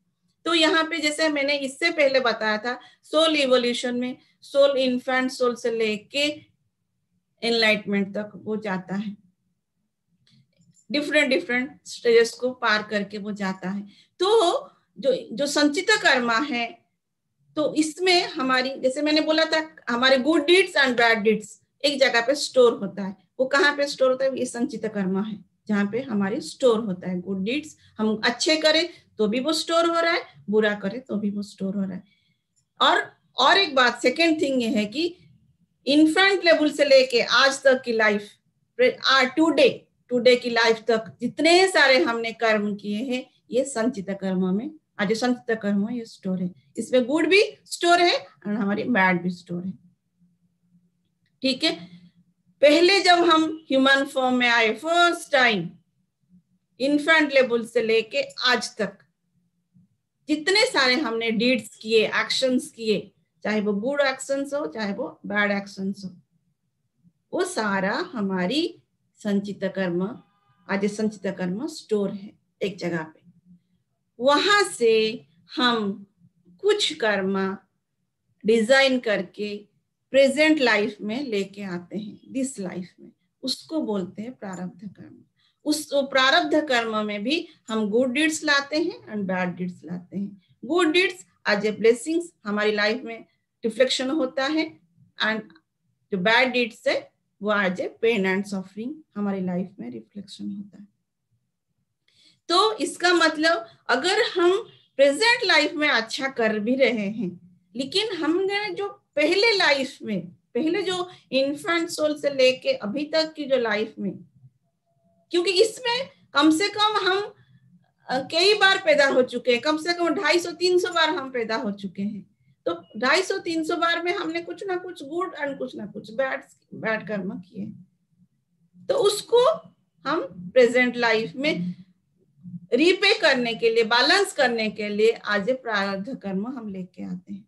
तो यहाँ पे जैसे मैंने इससे पहले बताया था, सोल इवोल्यूशन में सोल इन्फेंट सोल से लेके एनलाइटमेंट तक वो जाता है, डिफरेंट स्टेजेस को पार करके वो जाता है। तो जो संचित कर्मा है तो इसमें हमारी, जैसे मैंने बोला था, हमारे good deeds and bad deeds एक जगह पे स्टोर होता है। वो कहाँ पे स्टोर होता है? ये संचित कर्मा है जहाँ पे हमारे स्टोर होता है। गुड डीड्स हम अच्छे करें तो भी वो स्टोर हो रहा है, बुरा करें तो भी वो स्टोर हो रहा है। और एक बात, सेकेंड थिंग ये है कि इन्फेंट लेवल से लेके आज तक की लाइफ, टुडे की लाइफ तक जितने सारे हमने कर्म किए हैं ये संचित कर्म में, आज संचित कर्म ये स्टोर है। इसमें गुड भी स्टोर है और हमारी बैड भी स्टोर है। ठीक है, पहले जब हम ह्यूमन फॉर्म में आए फर्स्ट टाइम, इन्फेंट लेवल से लेके आज तक जितने सारे हमने डीड्स किए, एक्शंस किए, चाहे वो गुड एक्शंस हो चाहे वो बैड एक्शंस हो, वो सारा हमारी संचित कर्म, आज संचित कर्म स्टोर है एक जगह पे। वहां से हम कुछ कर्म डिजाइन करके प्रेजेंट लाइफ में लेके आते हैं, दिस लाइफ में, उसको बोलते हैं प्रारब्ध कर्म। उस प्रारब्ध कर्म में भी हम गुड डीड्स लाते हैं एंड बैड डीड्स लाते हैं। Good deeds as a blessings हमारी लाइफ में रिफ्लेक्शन होता है, एंड जो बैड डीड्स है वो as a pain and suffering हमारी लाइफ में रिफ्लेक्शन होता है। तो इसका मतलब अगर हम प्रेजेंट लाइफ में अच्छा कर भी रहे हैं, लेकिन हमने जो पहले लाइफ में, पहले जो इन्फेंट सोल से लेके अभी तक की जो लाइफ में, क्योंकि इसमें कम से कम हम कई बार पैदा हो चुके हैं, कम से कम 250-300 बार हम पैदा हो चुके हैं। तो 250-300 बार में हमने कुछ ना कुछ गुड एंड कुछ ना कुछ बैड कर्म किए, तो उसको हम प्रेजेंट लाइफ में रीपे करने के लिए, बैलेंस करने के लिए आज प्रारब्ध कर्म हम लेके आते हैं।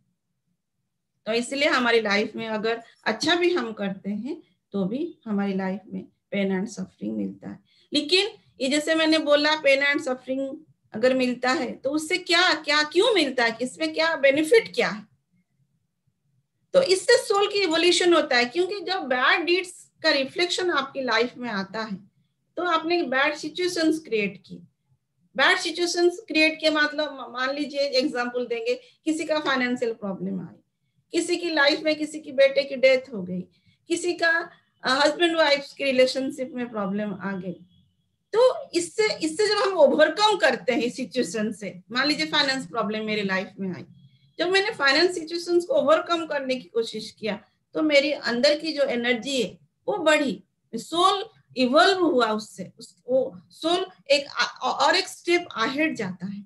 तो इसलिए हमारी लाइफ में अगर अच्छा भी हम करते हैं तो भी हमारी लाइफ में पेन एंड सफरिंग मिलता है। लेकिन ये जैसे मैंने बोला, पेन एंड सफरिंग अगर मिलता है तो उससे क्या क्या क्यों मिलता है, इसमें क्या बेनिफिट क्या है? तो इससे सोल की इवोल्यूशन होता है, क्योंकि जब बैड डीड्स का रिफ्लेक्शन आपकी लाइफ में आता है तो आपने बैड सिचुएशंस क्रिएट की। बैड सिचुएशंस क्रिएट किए मतलब मान लीजिए एग्जांपल देंगे, किसी का फाइनेंशियल प्रॉब्लम आई, किसी की लाइफ में किसी की बेटे की डेथ हो गई, किसी का हस्बैंड वाइफ की रिलेशनशिप में प्रॉब्लम आ गई। तो इससे जब हम ओवरकम करते हैं सिचुएशन से, मान लीजिए फाइनेंस प्रॉब्लम मेरी लाइफ में आई, जब मैंने फाइनेंस सिचुएशंस को ओवरकम करने की कोशिश किया तो मेरी अंदर की जो एनर्जी है वो बढ़ी, सोल इवॉल्व हुआ, उससे वो सोल एक स्टेप अहेड जाता है।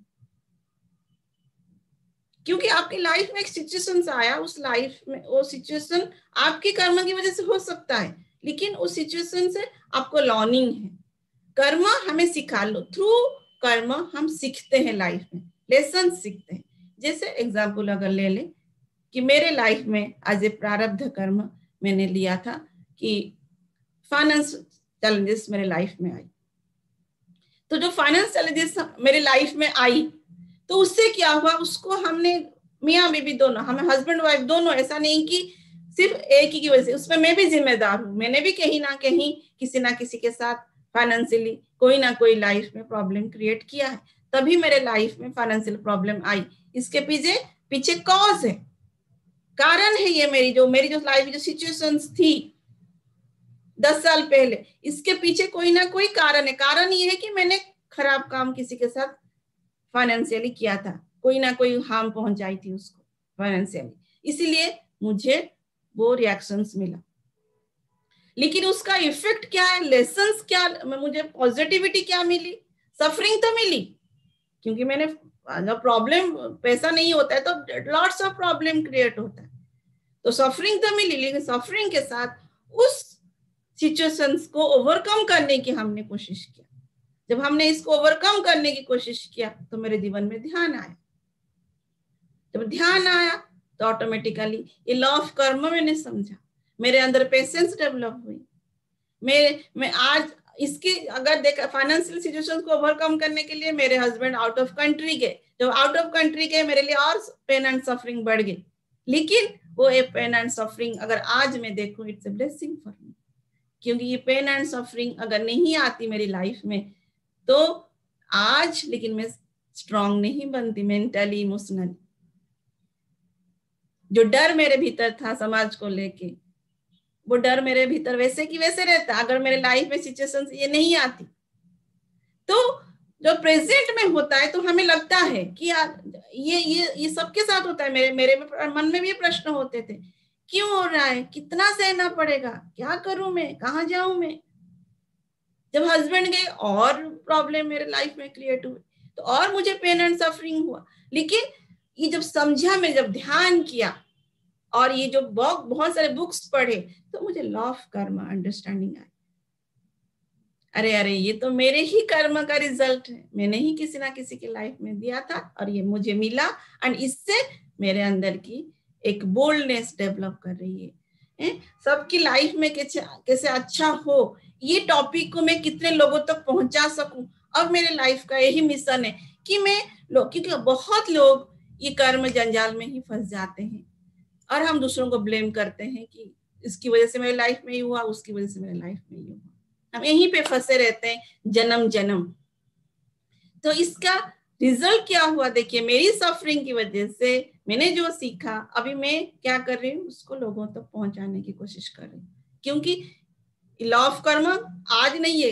क्योंकि आपकी लाइफ में एक सिचुएशन आया, उस लाइफ में वो सिचुएशन आपके कर्म की वजह से हो सकता है, लेकिन उस सिचुएशन से आपको लर्निंग है। कर्म हमें सिखा लो, थ्रू कर्म हम सीखते हैं, लाइफ में लेसन सीखते हैं। जैसे एग्जाम्पल अगर ले ले कि मेरे लाइफ में आज ए प्रारब्ध कर्म मैंने लिया था कि फाइनेंस चैलेंजेस मेरे लाइफ में आई, तो जो फाइनेंस चैलेंजेस मेरे लाइफ में आई तो उससे क्या हुआ, उसको हमने मियाँ बीवी दोनों, हमें हस्बैंड वाइफ दोनों, ऐसा नहीं कि सिर्फ एक ही की वजह से, उसमें मैं भी जिम्मेदार हूँ। मैंने भी कहीं ना कहीं किसी ना किसी के साथ फाइनेंशियली कोई ना कोई लाइफ में प्रॉब्लम क्रिएट किया है, तभी मेरे लाइफ में फाइनेंशियल प्रॉब्लम आई। इसके पीछे कॉज है, कारण है, ये मेरी जो लाइफ जो सिचुएशंस थी 10 साल पहले, इसके पीछे कोई ना कोई कारण है। कारण ये है कि मैंने खराब काम किसी के साथ फाइनेंशियली किया था, कोई ना कोई हार्म पहुंचाई थी उसको फाइनेंशियली, इसीलिए मुझे वो रिएक्शंस मिला। लेकिन उसका इफेक्ट क्या है, लेसन्स क्या, मुझे पॉजिटिविटी क्या मिली, सफरिंग तो मिली, क्योंकि मैंने जब प्रॉब्लम, पैसा नहीं होता है तो लॉट्स ऑफ प्रॉब्लम क्रिएट होता है, तो सफरिंग तो मिली, लेकिन सफरिंग के साथ उस सिचुएशंस को ओवरकम करने की हमने कोशिश किया। जब हमने इसको ओवरकम करने की कोशिश किया तो मेरे जीवन में ध्यान आया। जब ध्यान आया तो ऑटोमेटिकली ये लॉ ऑफ कर्म मैंने समझा, मेरे अंदर पेशेंस डेवलप हुई। मैं आज इसकी अगर देखा, फाइनेंशियल सिचुएशंस को ओवरकम करने के लिए मेरे हस्बैंड आउट ऑफ कंट्री गए, जब आउट ऑफ कंट्री गए मेरे लिए और पेन एंड सफरिंग बढ़ गई, लेकिन वो ए पेन एंड सफरिंग अगर आज मैं देखूं, it's a blessing for me, क्योंकि ये पेन एंड सफरिंग अगर नहीं आती मेरी लाइफ में तो आज, लेकिन मैं स्ट्रांग नहीं बनती मेंटली, इमोशनली। जो डर मेरे भीतर था समाज को लेके, वो डर मेरे भीतर वैसे की वैसे रहता अगर मेरे लाइफ में सिचुएशंस ये नहीं आती। तो जो प्रेजेंट में होता है तो हमें लगता है कि यार ये सबके साथ होता है। मेरे मन में भी प्रश्न होते थे, क्यों हो रहा है, कितना सहना पड़ेगा, क्या करूं मैं, कहाँ जाऊं मैं। जब हस्बैंड गए और प्रॉब्लम मेरे लाइफ में क्रिएट हुए, तो और मुझे पेन एंड सफरिंग हुआ। लेकिन ये जब समझा, मैं जब ध्यान किया और ये जो बहुत सारे बुक्स पढ़े, तो मुझे लॉ ऑफ कर्म अंडरस्टैंडिंग आई। अरे ये तो मेरे ही कर्म का रिजल्ट है, मैंने ही किसी ना किसी की लाइफ में दिया था और ये मुझे मिला, एंड इससे मेरे अंदर की एक बोल्डनेस डेवलप कर रही है। सबकी लाइफ में कैसे अच्छा हो, ये टॉपिक को मैं कितने लोगों तक पहुंचा सकूं। अब मेरे लाइफ का यही मिशन है कि मैं क्योंकि बहुत लोग ये कर्म जंजाल में ही फंस जाते हैं और हम दूसरों को ब्लेम करते हैं कि इसकी वजह से मेरे लाइफ में ही हुआ, उसकी वजह से मेरे लाइफ में ही हुआ। हम यहीं पे फंसे रहते हैं जन्म जन्म। तो इसका रिजल्ट क्या हुआ, देखिए, मेरी सफरिंग की वजह से मैंने जो सीखा, अभी मैं क्या कर रही हूँ, उसको लोगों तक तो पहुंचाने की कोशिश कर रही हूँ। क्योंकि लॉ ऑफ कर्म आज नहीं है,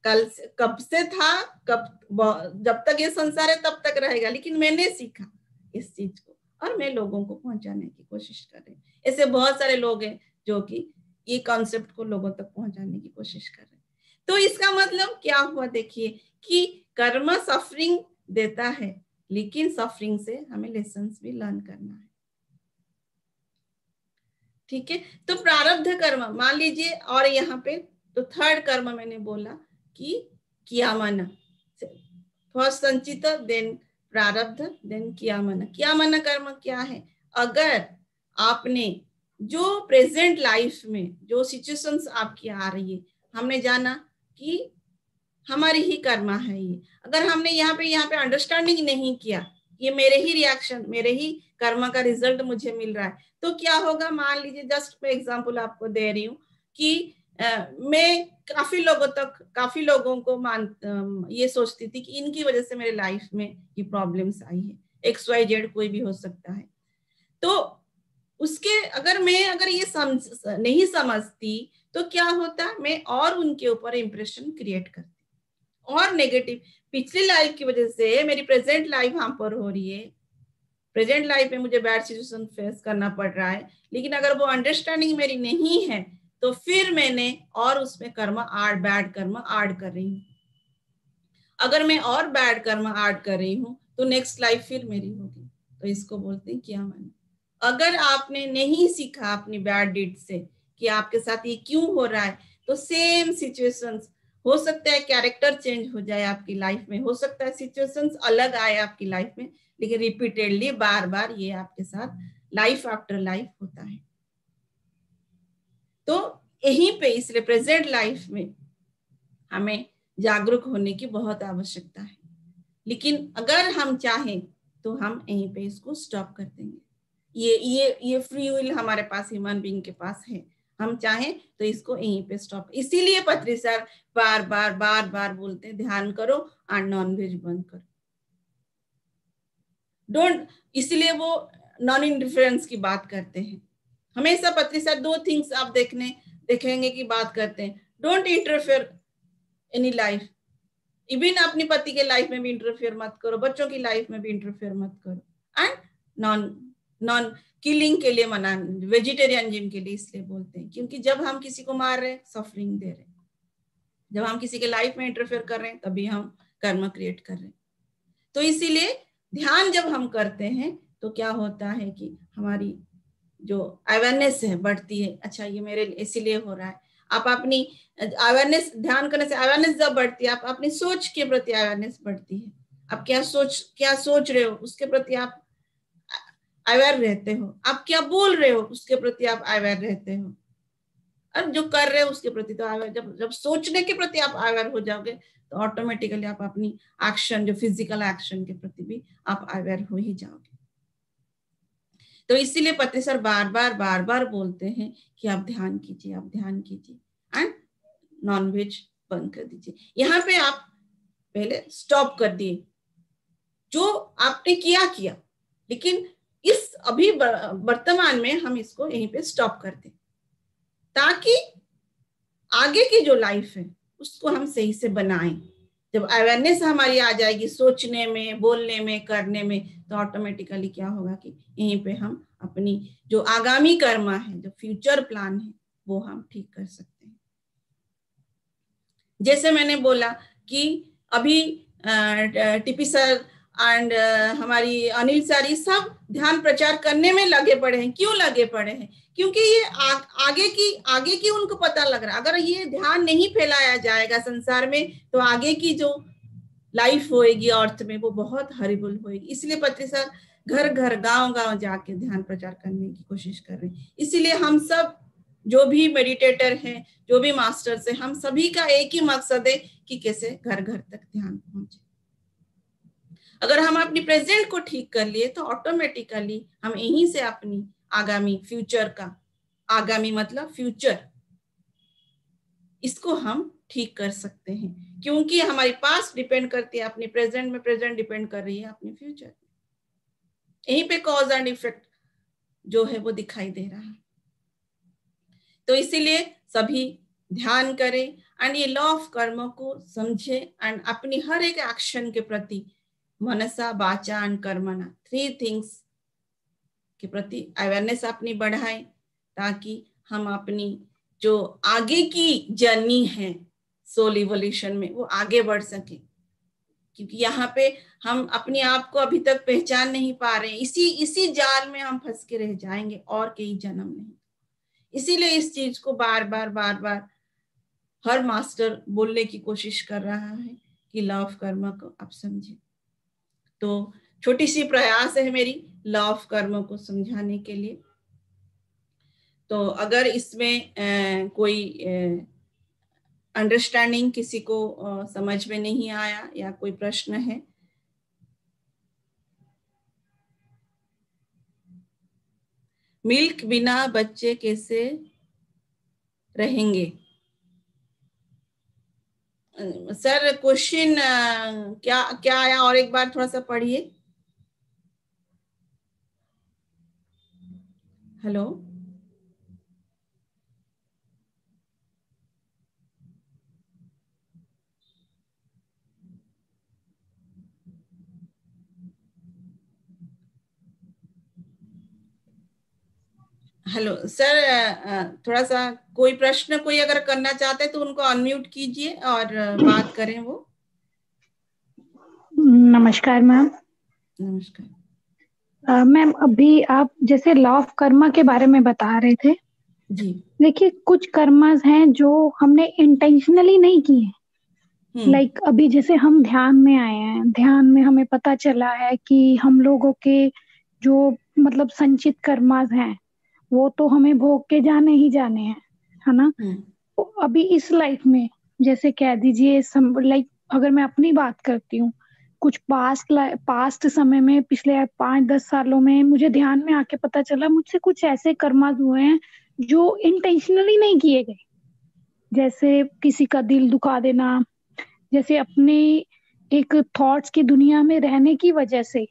कल से, कब से था, जब तक ये संसार है तब तक रहेगा। लेकिन मैंने सीखा इस चीज को और मैं लोगों को पहुंचाने की कोशिश कर रही हूँ। ऐसे बहुत सारे लोग हैं जो कि ये कॉन्सेप्ट को लोगों तक पहुंचाने की कोशिश कर रहे हैं। तो इसका मतलब क्या हुआ, देखिए कि कर्म सफरिंग देता है, लेकिन सफरिंग से हमें लेसन्स भी लर्न करना है। ठीक है, तो प्रारब्ध कर्म मान लीजिए, और यहाँ पे तो थर्ड कर्म मैंने बोला कि कियामन, फर्स्ट संचित, देन प्रारब्ध, देन कियामन। कियामन कर्म क्या है, अगर आपने जो प्रेजेंट लाइफ में जो सिचुएशंस आपकी आ रही है, हमने जाना कि हमारी ही कर्मा है ये, अगर हमने यहाँ पे अंडरस्टैंडिंग नहीं किया, ये मेरे ही रिएक्शन, मेरे ही कर्मा का रिजल्ट मुझे मिल रहा है, तो क्या होगा, मान लीजिए जस्ट मैं एग्जांपल आपको दे रही हूँ कि मैं काफी लोगों को ये सोचती थी कि इनकी वजह से मेरे लाइफ में ये प्रॉब्लम्स आई है, XYZ कोई भी हो सकता है। तो उसके अगर ये नहीं समझती तो क्या होता, मैं और उनके ऊपर इंप्रेशन क्रिएट करती और नेगेटिव, पिछली लाइफ की वजह से मेरी प्रेजेंट लाइफ हम पर हो रही है, प्रेजेंट लाइफ में मुझे बैड सिचुएशन फेस करना पड़ रहा है। लेकिन अगर वो अंडरस्टैंडिंग मेरी नहीं है तो फिर मैंने और उसमें बैड कर्म ऐड कर रही हूँ। अगर मैं और बैड कर्म ऐड कर रही हूँ तो नेक्स्ट लाइफ फिर मेरी होगी। तो इसको बोलते हैं क्या मन। अगर आपने नहीं सीखा अपनी बैड डीड से कि आपके साथ ये क्यों हो रहा है, तो सेम सिचुएशंस, हो सकता है कैरेक्टर चेंज हो जाए आपकी लाइफ में, हो सकता है सिचुएशंस अलग आए आपकी लाइफ में, लेकिन रिपीटेडली बार बार ये आपके साथ लाइफ आफ्टर लाइफ होता है। तो यहीं पे इस प्रेजेंट लाइफ में हमें जागरूक होने की बहुत आवश्यकता है। लेकिन अगर हम चाहें तो हम यहीं पे इसको स्टॉप कर देंगे। ये फ्री विल हमारे पास ह्यूमन बीइंग के पास है, हम चाहें तो इसको यहीं पे स्टॉप। इसीलिए पत्री सर बार बार बोलते हैं ध्यान करो और नॉनवेज बंद करो, डोंट। इसलिए वो नॉन इंटरफेरेंस की बात करते हैं हमेशा। पत्री सर दो थिंग्स आप देखेंगे कि बात करते हैं, don't interfere any life, even अपनी पति के लाइफ में भी इंटरफेयर मत करो, बच्चों की लाइफ में भी इंटरफेयर मत करो, एंड नॉन किलिंग के लिए मना, वेजिटेरियनिज्म के लिए इसलिए बोलते हैं क्योंकि जब हम किसी को मार रहे हैं, सफरिंग दे रहे हैं, जब हम किसी के लाइफ में इंटरफेयर कर रहे हैं तभी हम कर्म क्रिएट कर रहे हैं। तो इसीलिए ध्यान जब हम करते हैं तो क्या होता है कि हमारी जो अवेयरनेस है बढ़ती है। अच्छा ये मेरे इसीलिए हो रहा है, आप अपनी अवेयरनेस, ध्यान करने से अवेयरनेस जब बढ़ती है, आप अपनी सोच के प्रति अवेयरनेस बढ़ती है। आप क्या सोच रहे हो उसके प्रति आप अवेयर रहते हो, आप क्या बोल रहे हो उसके प्रति आप अवेयर रहते हो, और जो कर रहे हो उसके प्रति तो अवेयर। जब सोचने के प्रति आप अवेयर हो जाओगे तो ऑटोमेटिकली आप अपनी एक्शन, जो फिजिकल एक्शन के प्रति भी आप अवेयर हो ही जाओगे। तो इसीलिए पत्री सर बार बार बोलते हैं कि आप ध्यान कीजिए, आप ध्यान कीजिए एंड नॉनवेज बंद कर दीजिए। यहाँ पे आप पहले स्टॉप कर दिए, जो आपने किया, लेकिन इस अभी वर्तमान में हम इसको यहीं पे स्टॉप कर दें ताकि आगे की जो लाइफ है उसको हम सही से बनाएं। जब अवेयरनेस हमारी आ जाएगी सोचने में, बोलने में, करने में, तो ऑटोमेटिकली क्या होगा कि यहीं पे हम अपनी जो आगामी कर्मा है, जो फ्यूचर प्लान है, वो हम ठीक कर सकते हैं। जैसे मैंने बोला कि अभी टीपी सर एंड हमारी अनिल सर, ये सब ध्यान प्रचार करने में लगे पड़े हैं। क्यों लगे पड़े हैं? क्योंकि ये आगे की उनको पता लग रहा है। अगर ये ध्यान नहीं फैलाया जाएगा संसार में, तो आगे की जो लाइफ होएगी अर्थ में, वो बहुत हरिबल होएगी। इसलिए पत्री सर घर घर गांव गांव जाके ध्यान प्रचार करने की कोशिश कर रहे हैं। इसीलिए हम सब जो भी मेडिटेटर हैं, जो भी मास्टर्स हैं, हम सभी का एक ही मकसद है कि कैसे घर घर तक ध्यान पहुंचे। अगर हम अपनी प्रेजेंट को ठीक कर लिए तो ऑटोमेटिकली हम यहीं से अपनी आगामी फ्यूचर का, आगामी मतलब फ्यूचर, इसको हम ठीक कर सकते हैं। क्योंकि हमारी पास्ट डिपेंड करती है अपनी प्रेजेंट में, प्रेजेंट डिपेंड कर रही है अपनी फ्यूचर। यहीं पे कॉज एंड इफेक्ट जो है वो दिखाई दे रहा है। तो इसीलिए सभी ध्यान करें एंड ये लॉ ऑफ कर्म को समझे एंड अपनी हर एक एक्शन के प्रति मनसा, वाचा एंड कर्मणा, 3 थिंग्स के प्रति अवेयरनेस अपनी बढ़ाएं, ताकि हम अपनी जो आगे की जर्नी है सोल इवोल्यूशन में, वो आगे बढ़ सके। क्योंकि यहाँ पे हम अपने आप को अभी तक पहचान नहीं पा रहे हैं। इसी जाल में हम फंस के रह जाएंगे और कई जन्म नहीं। इसीलिए इस चीज को बार बार हर मास्टर बोलने की कोशिश कर रहा है कि लॉ ऑफ कर्म को आप समझे। तो छोटी सी प्रयास है मेरी लॉ ऑफ कर्म को समझाने के लिए। तो अगर इसमें कोई अंडरस्टैंडिंग किसी को समझ में नहीं आया या कोई प्रश्न है, मिल्क बिना बच्चे कैसे रहेंगे? सर क्वेश्चन क्या आया? और एक बार थोड़ा सा पढ़िए। हेलो, हेलो सर, थोड़ा सा कोई प्रश्न कोई अगर करना चाहते हैं तो उनको अनम्यूट कीजिए और बात करें वो। नमस्कार मैम। नमस्कार मैम, अभी आप जैसे लॉ ऑफ कर्मा के बारे में बता रहे थे जी। देखिए, कुछ कर्मास हैं जो हमने इंटेंशनली नहीं किए। लाइक अभी जैसे हम ध्यान में आए हैं, ध्यान में हमें पता चला है कि हम लोगों के जो मतलब संचित कर्मास हैं वो तो हमें भोग के जाने ही जाने हैं, है ना। तो अभी इस लाइफ में जैसे कह दीजिए लाइक अगर मैं अपनी बात करती हूँ, कुछ पास्ट समय में पिछले 5-10 सालों में मुझे ध्यान में आके पता चला मुझसे कुछ ऐसे कर्मास हुए हैं जो इंटेंशनली नहीं किए गए। जैसे किसी का दिल दुखा देना, जैसे अपने एक थॉट्स की दुनिया में रहने की वजह से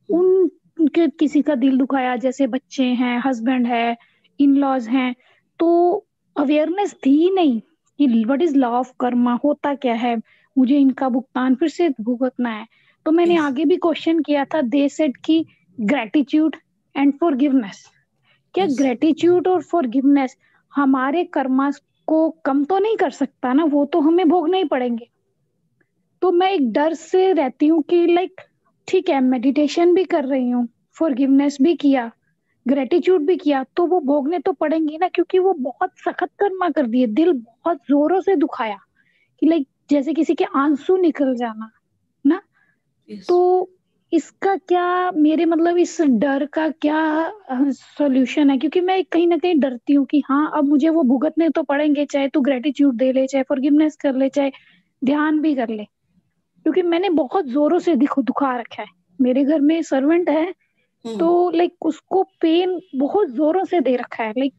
उनके किसी का दिल दुखाया, जैसे बच्चे हैं, हस्बैंड है, इन लॉज हैं, तो अवेयरनेस थी नहीं कि what is law of Karma, होता क्या है, मुझे इनका भुगतान फिर से भुगतना है। तो मैंने आगे भी क्वेश्चन किया था, दे सेड कि ग्रेटिट्यूड एंड फॉरगिवनेस। क्या ग्रेटिट्यूड और फॉरगिवनेस हमारे कर्मा को कम तो नहीं कर सकता ना, वो तो हमें भोगने ही पड़ेंगे। तो मैं एक डर से रहती हूँ कि लाइक ठीक है, मेडिटेशन भी कर रही हूँ, फॉरगिवनेस भी किया, ग्रेटिट्यूड भी किया, तो वो भोगने तो पड़ेंगे ना, क्योंकि वो बहुत सख्त कर्मा कर दिए, दिल बहुत जोरों से दुखाया कि लाइक जैसे किसी के आंसू निकल जाना ना। तो इसका क्या, मेरे मतलब इस डर का क्या सॉल्यूशन है? क्योंकि मैं कहीं ना कहीं डरती हूँ कि हाँ, अब मुझे वो भुगतने तो पड़ेंगे, चाहे तू ग्रेटिट्यूड दे ले, चाहे फॉरगिवनेस कर ले, चाहे ध्यान भी कर ले, क्योंकि मैंने बहुत जोरों से दुखा रखा है। मेरे घर में सर्वेंट है, तो लाइक उसको पेन बहुत जोरों से दे रखा है, like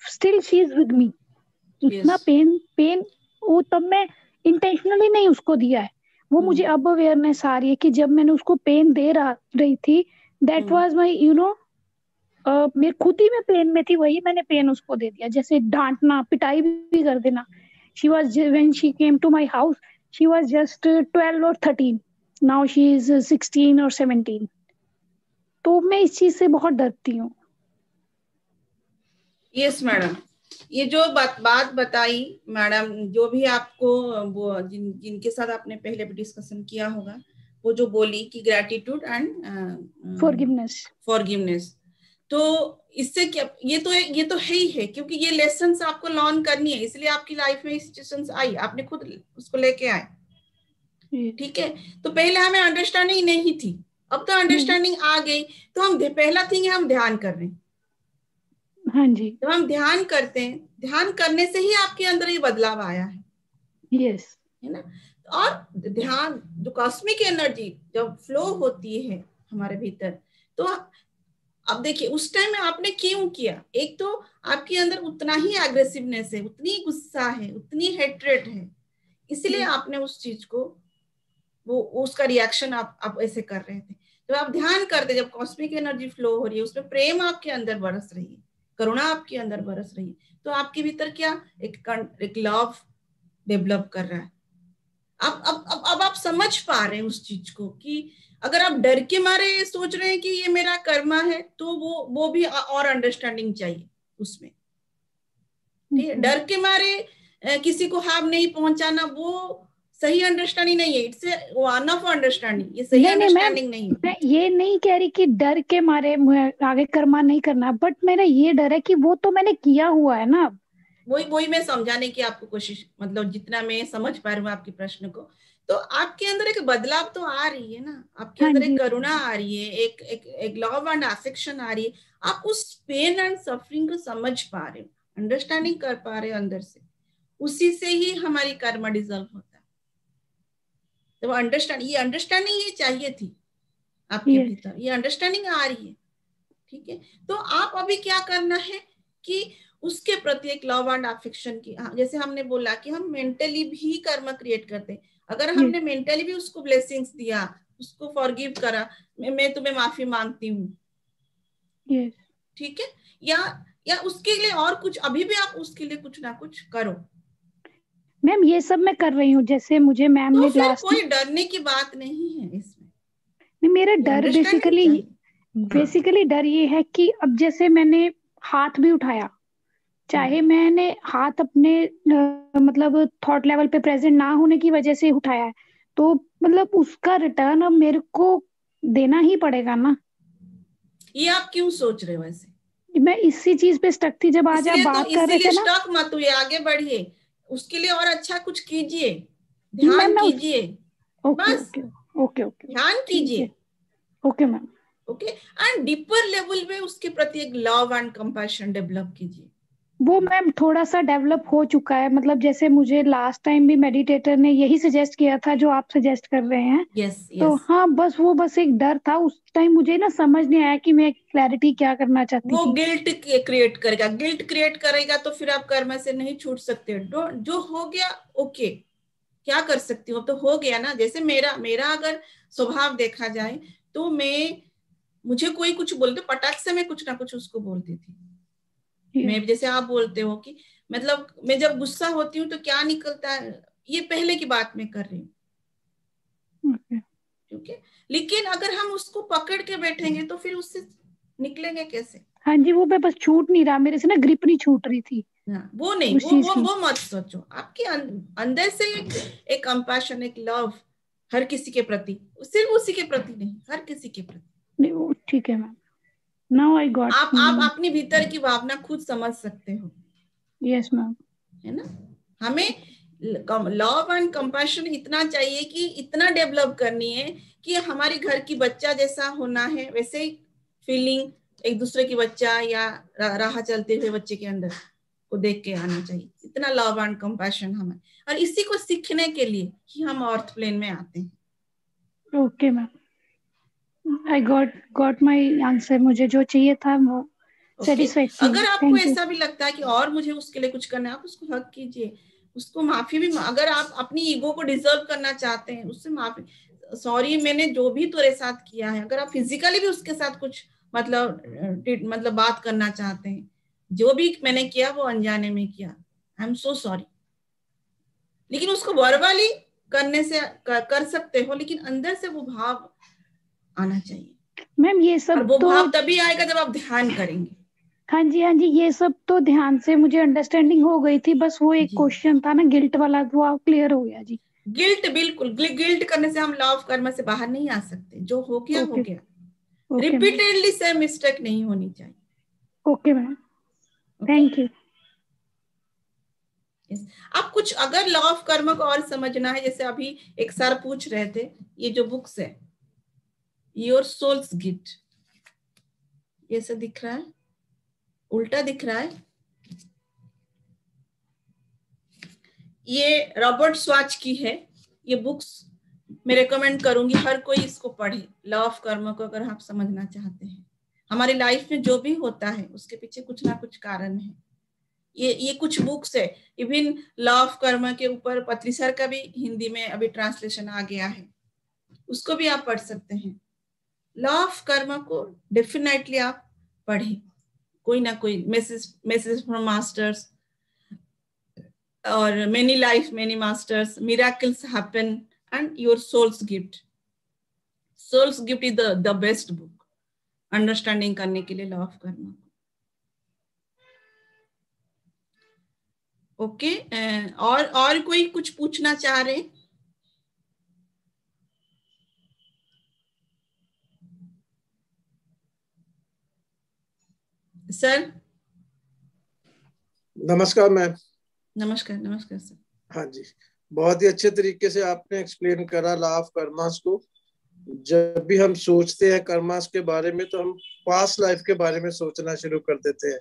still she is with me. इतना पेन वो तब मैं इंटेंशनली नहीं उसको दिया है, वो मुझे अब अवेयरनेस आ रही है कि जब मैंने उसको पेन दे रही थी, दैट वाज माय मैं खुद ही में पेन में थी, वही मैंने पेन उसको दे दिया। जैसे डांटना, पिटाई भी कर देना। She was when she came to my house, she was just 12 or 13. Now she is 16 or 17. तो मैं इस चीज से बहुत डरती हूँ। यस मैडम, ये जो बात बताई मैडम, जो भी आपको वो जिनके साथ आपने पहले भी डिस्कशन किया होगा, वो जो बोली कि ग्रैटिट्यूड एंड फॉरगिवनेस, तो इससे क्या, ये तो है ही है, क्योंकि ये लेसन्स आपको लर्न करनी है, इसलिए आपकी लाइफ में सिचुएशंस आई, आपने खुद उसको लेके आए, ठीक है। तो पहले हमें अंडरस्टैंडिंग नहीं थी, अब तो अंडरस्टैंडिंग आ गई, तो हम पहला थिंग है हम ध्यान कर रहे हैं। हाँ जी, जब हम ध्यान करते हैं, ध्यान करने से ही आपके अंदर ये बदलाव आया है। यस, है ना। और ध्यान, जो कॉस्मिक एनर्जी जब फ्लो होती है हमारे भीतर, तो अब देखिए उस टाइम में आपने क्यों किया, एक तो आपके अंदर उतना ही एग्रेसिवनेस है, उतनी गुस्सा है, उतनी हेट्रेट है, इसलिए आपने उस चीज को, वो उसका रिएक्शन आप ऐसे कर रहे थे। जब आप ध्यान करते, जब कॉस्मिक एनर्जी फ्लो हो रही है, उसमें प्रेम आपके अंदर बरस रही है, करुणा आपके अंदर बरस रही है, तो आपके भीतर क्या एक लव डेवलप कर रहा है। अब आप समझ पा रहे हैं उस चीज को, कि अगर आप डर के मारे सोच रहे हैं कि ये मेरा कर्मा है, तो वो भी और अंडरस्टैंडिंग चाहिए उसमें। ठीक है, डर के मारे किसी को हार्म नहीं पहुंचाना, वो सही अंडरस्टैंडिंग नहीं है, इट्स वन ऑफ अंडरस्टैंडिंग, ये सही अंडरस्टैंडिंग नहीं है। मैं ये नहीं कह रही कि डर के मारे आगे कर्मा नहीं करना, बट मेरा ये डर है कि वो तो मैंने किया हुआ है ना। वही मैं समझाने की आपको कोशिश, मतलब जितना मैं समझ पा रही हूँ आपके प्रश्न को, तो आपके अंदर एक बदलाव तो आ रही है ना, आपके अंदर एक करुणा आ रही है, एक लव एंड अफेक्शन आ रही है, आप उस पेन एंड सफरिंग को समझ पा रहे हो, अंडरस्टैंडिंग कर पा रहे हो अंदर से, उसी से ही हमारी कर्म डिजॉल्व होता है। तो अंडरस्टैंडिंग ये चाहिए थी आपके भीतर, ये अंडरस्टैंडिंग आ रही है, ठीक है। तो आप अभी क्या करना है कि उसके प्रति एक लव एंड अफेक्शन की, जैसे हमने बोला कि हम मेंटली भी कर्म क्रिएट करते हैं, अगर हमने मेंटली भी उसको ब्लेसिंग्स दिया, उसको फॉरगिव करा, मैं तुम्हें माफी मांगती हूँ, ठीक है, या उसके लिए और कुछ, अभी भी आप उसके लिए कुछ ना कुछ करो। मैम ये सब मैं कर रही हूँ, जैसे मुझे मैम ने फिर कोई डरने की बात नहीं है इसमें। मेरा डर बेसिकली डर ये है कि अब जैसे मैंने हाथ भी उठाया, चाहे मैंने हाथ अपने मतलब थॉट लेवल पे प्रेजेंट ना होने की वजह से उठाया है, तो मतलब उसका रिटर्न अब मेरे को देना ही पड़ेगा ना। ये आप क्यों सोच रहे हो ऐसे? मैं इसी चीज पे स्टक थी जब आज आप बात कर रहे थे ना। स्टक मत हुए, आगे बढ़िए, उसके लिए और अच्छा कुछ कीजिए, ध्यान कीजिए, बस ओके ध्यान कीजिए, okay ma'am, okay, and deeper level में उसके प्रति एक लव एंड कंपैशन डेवलप कीजिए। वो मैम थोड़ा सा डेवलप हो चुका है, मतलब जैसे मुझे लास्ट टाइम भी मेडिटेटर ने यही सजेस्ट किया था जो आप सजेस्ट कर रहे हैं। तो हाँ, बस एक डर था उस टाइम, मुझे ना समझ नहीं आया कि मैं क्लैरिटी क्या करना चाहती थी। वो गिल्ट क्रिएट करेगा, तो फिर आप कर्म से नहीं छूट सकते। जो हो गया ओके, क्या कर सकती हूँ, तो हो गया ना। जैसे मेरा अगर स्वभाव देखा जाए, तो मुझे कोई कुछ बोलते पटाख से मैं कुछ ना कुछ उसको बोलती थी। मैं, जैसे आप बोलते हो कि मतलब मैं जब गुस्सा होती हूँ तो क्या निकलता है, ये पहले की बात मैं कर रही हूँ, ठीक है। लेकिन अगर हम उसको पकड़ के बैठेंगे तो फिर उससे निकलेंगे कैसे? हाँ जी, वो बस छूट नहीं रहा मेरे से ना, ग्रिप नहीं छूट रही थी। वो नहीं, वो मत सोचो, आपके अंदर से एक कंपैशन, एक लव हर किसी के प्रति, सिर्फ उसी के प्रति नहीं, हर किसी के प्रति। ठीक है मैम, नाउ आई गॉट। आप अपने भीतर की भावना खुद समझ सकते हो। यस मैम, है ना। हमें लव एंड कंपैशन इतना चाहिए कि इतना डेवलप करनी है कि हमारे घर की बच्चा जैसा होना है, वैसे ही फीलिंग एक दूसरे की बच्चा या राह चलते हुए बच्चे के अंदर को देख के आना चाहिए, इतना लव एंड कंपैशन हमें। और इसी को सीखने के लिए ही हम अर्थ प्लेन में आते हैं। Okay ma'am, I got my answer, मुझे जो चाहिए था वो सेटिस्फैक्शन। अगर आपको ऐसा भी लगता है कि और मुझे उसके लिए कुछ करना है, आप उसको हक कीजिए, उसको माफी भी, अगर आप अपनी ईगो को डिजर्व करना चाहते हैं, उससे माफी, सॉरी मैंने जो भी तेरे साथ किया है, अगर आप फिजिकली भी उसके साथ कुछ मतलब बात करना चाहते हैं, जो भी मैंने किया वो अनजाने में किया, आई एम सो सॉरी। लेकिन उसको वर्बली करने से कर सकते हो, लेकिन अंदर से वो भाव आना चाहिए मैम। ये सब और वो भाव तभी आएगा जब आप ध्यान करेंगे। हाँ जी हाँ जी, ये सब तो ध्यान से मुझे अंडरस्टैंडिंग हो गई थी, बस वो एक जी। क्वेश्चन था ना गिल्ट वाला, वो क्लियर हो गया जी। गिल्ट, बिल्कुल गिल्ट करने से हम लॉ ऑफ कर्म से बाहर नहीं आ सकते। जो हो गया हो ओके गया। Okay ma'am, repeatedly same mistake नहीं होनी चाहिए। Okay ma'am, okay. Thank you. अब कुछ अगर लॉ ऑफ कर्म को और समझना है, जैसे अभी एक सर पूछ रहे थे, ये जो बुक्स है योर सोल्स गिफ्ट, ये सब दिख रहा है, उल्टा दिख रहा है। ये रॉबर्ट स्वाच की है ये बुक्स। मैं रेकमेंड करूंगी हर कोई इसको पढ़े। लॉ ऑफ कर्म को अगर आप समझना चाहते हैं, हमारी लाइफ में जो भी होता है उसके पीछे कुछ ना कुछ कारण है। ये कुछ बुक्स है। इवन लॉ ऑफ कर्म के ऊपर पत्री सर का भी हिंदी में अभी ट्रांसलेशन आ गया है, उसको भी आप पढ़ सकते हैं। लॉ ऑफ कर्म को डेफिनेटली आप पढ़ें। कोई ना कोई मैसेज फ्रॉम मास्टर्स और many life many masters, miracles happen and your soul's gift. Soul's gift is the best book understanding करने के लिए लॉ ऑफ कर्म। ओके, और कोई कुछ पूछना चाह रहे? सर नमस्कार मैम। नमस्कार। नमस्कार सर। हाँ जी, बहुत ही अच्छे तरीके से आपने एक्सप्लेन करा लॉ ऑफ कर्मास को। जब भी हम सोचते हैं कर्मास के बारे में तो हम पास्ट लाइफ के बारे में सोचना शुरू कर देते हैं,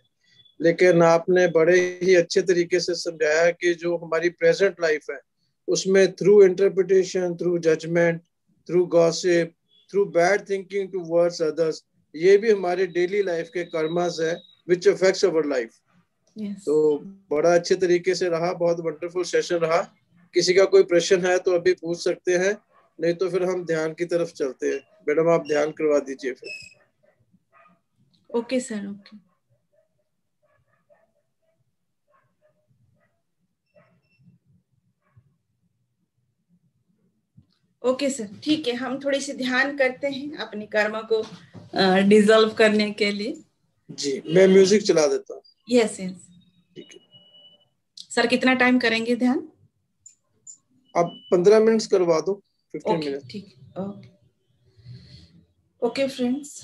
लेकिन आपने बड़े ही अच्छे तरीके से समझाया कि जो हमारी प्रेजेंट लाइफ है उसमें through interpretation, through judgement, through gossip, through bad thinking towards others, ये भी हमारे डेली लाइफ के कर्मास है विच अफेक्ट्स अवर लाइफ। तो बड़ा अच्छे तरीके से रहा, बहुत वंडरफुल सेशन रहा। किसी का कोई प्रश्न है तो अभी पूछ सकते हैं, नहीं तो फिर हम ध्यान की तरफ चलते हैं। मैडम आप ध्यान करवा दीजिए फिर। Okay sir, okay. Okay sir, ठीक है। हम थोड़ी सी ध्यान करते हैं अपने कर्म को डिसॉल्व करने के लिए। जी, मैं म्यूजिक चला देता हूँ। Yes yes. ठीक है सर, कितना टाइम करेंगे ध्यान? आप 15 मिनट्स करवा दो, 15 मिनट। ठीक, ओके। ओके फ्रेंड्स,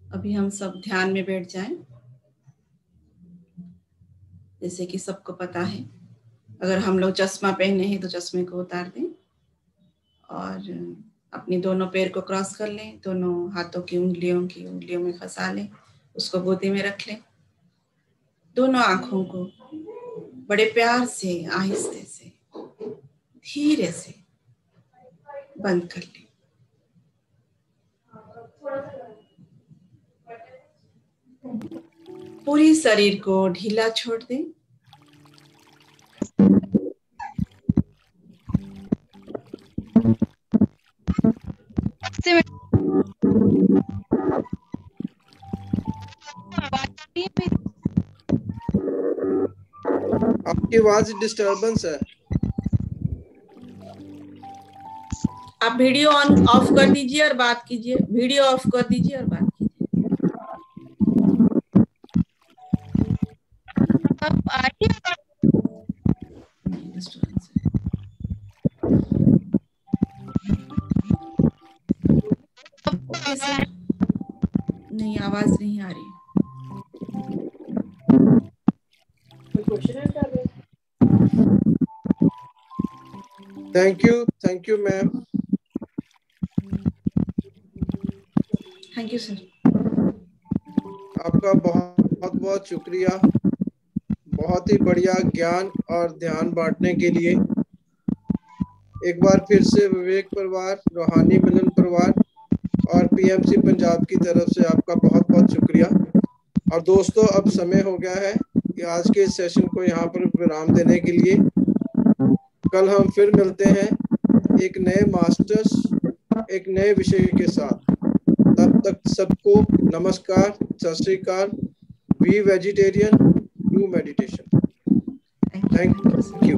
अभी हम सब ध्यान में बैठ जाएं। जैसे कि सबको पता है, अगर हम लोग चश्मा पहने हैं तो चश्मे को उतार दें और अपनी दोनों पैर को क्रॉस कर लें, दोनों हाथों की उंगलियों में फंसा लें, उसको गोदी में रख लें। दोनों आंखों को बड़े प्यार से, आहिस्ते से, धीरे से बंद कर लें। पूरी शरीर को ढीला छोड़ दें। आपकी आवाज डिस्टर्बेंस है। आप वीडियो ऑन ऑफ कर दीजिए और बात कीजिए। वीडियो ऑफ कर दीजिए और बात कीजिए। ओके सर, नहीं आवाज नहीं आ रही। Thank you ma'am. Thank you sir. आपका बहुत बहुत शुक्रिया, बहुत ही बढ़िया ज्ञान और ध्यान बांटने के लिए। एक बार फिर से विवेक परिवार, रूहानी मिलन परिवार और पीएमसी पंजाब की तरफ से आपका बहुत बहुत शुक्रिया। और दोस्तों, अब समय हो गया है कि आज के सेशन को यहाँ पर विराम देने के लिए। कल हम फिर मिलते हैं एक नए मास्टर्स, एक नए विषय के साथ। तब तक सबको नमस्कार, सत श्री अकाल। B vegetarian, do meditation. Thank you.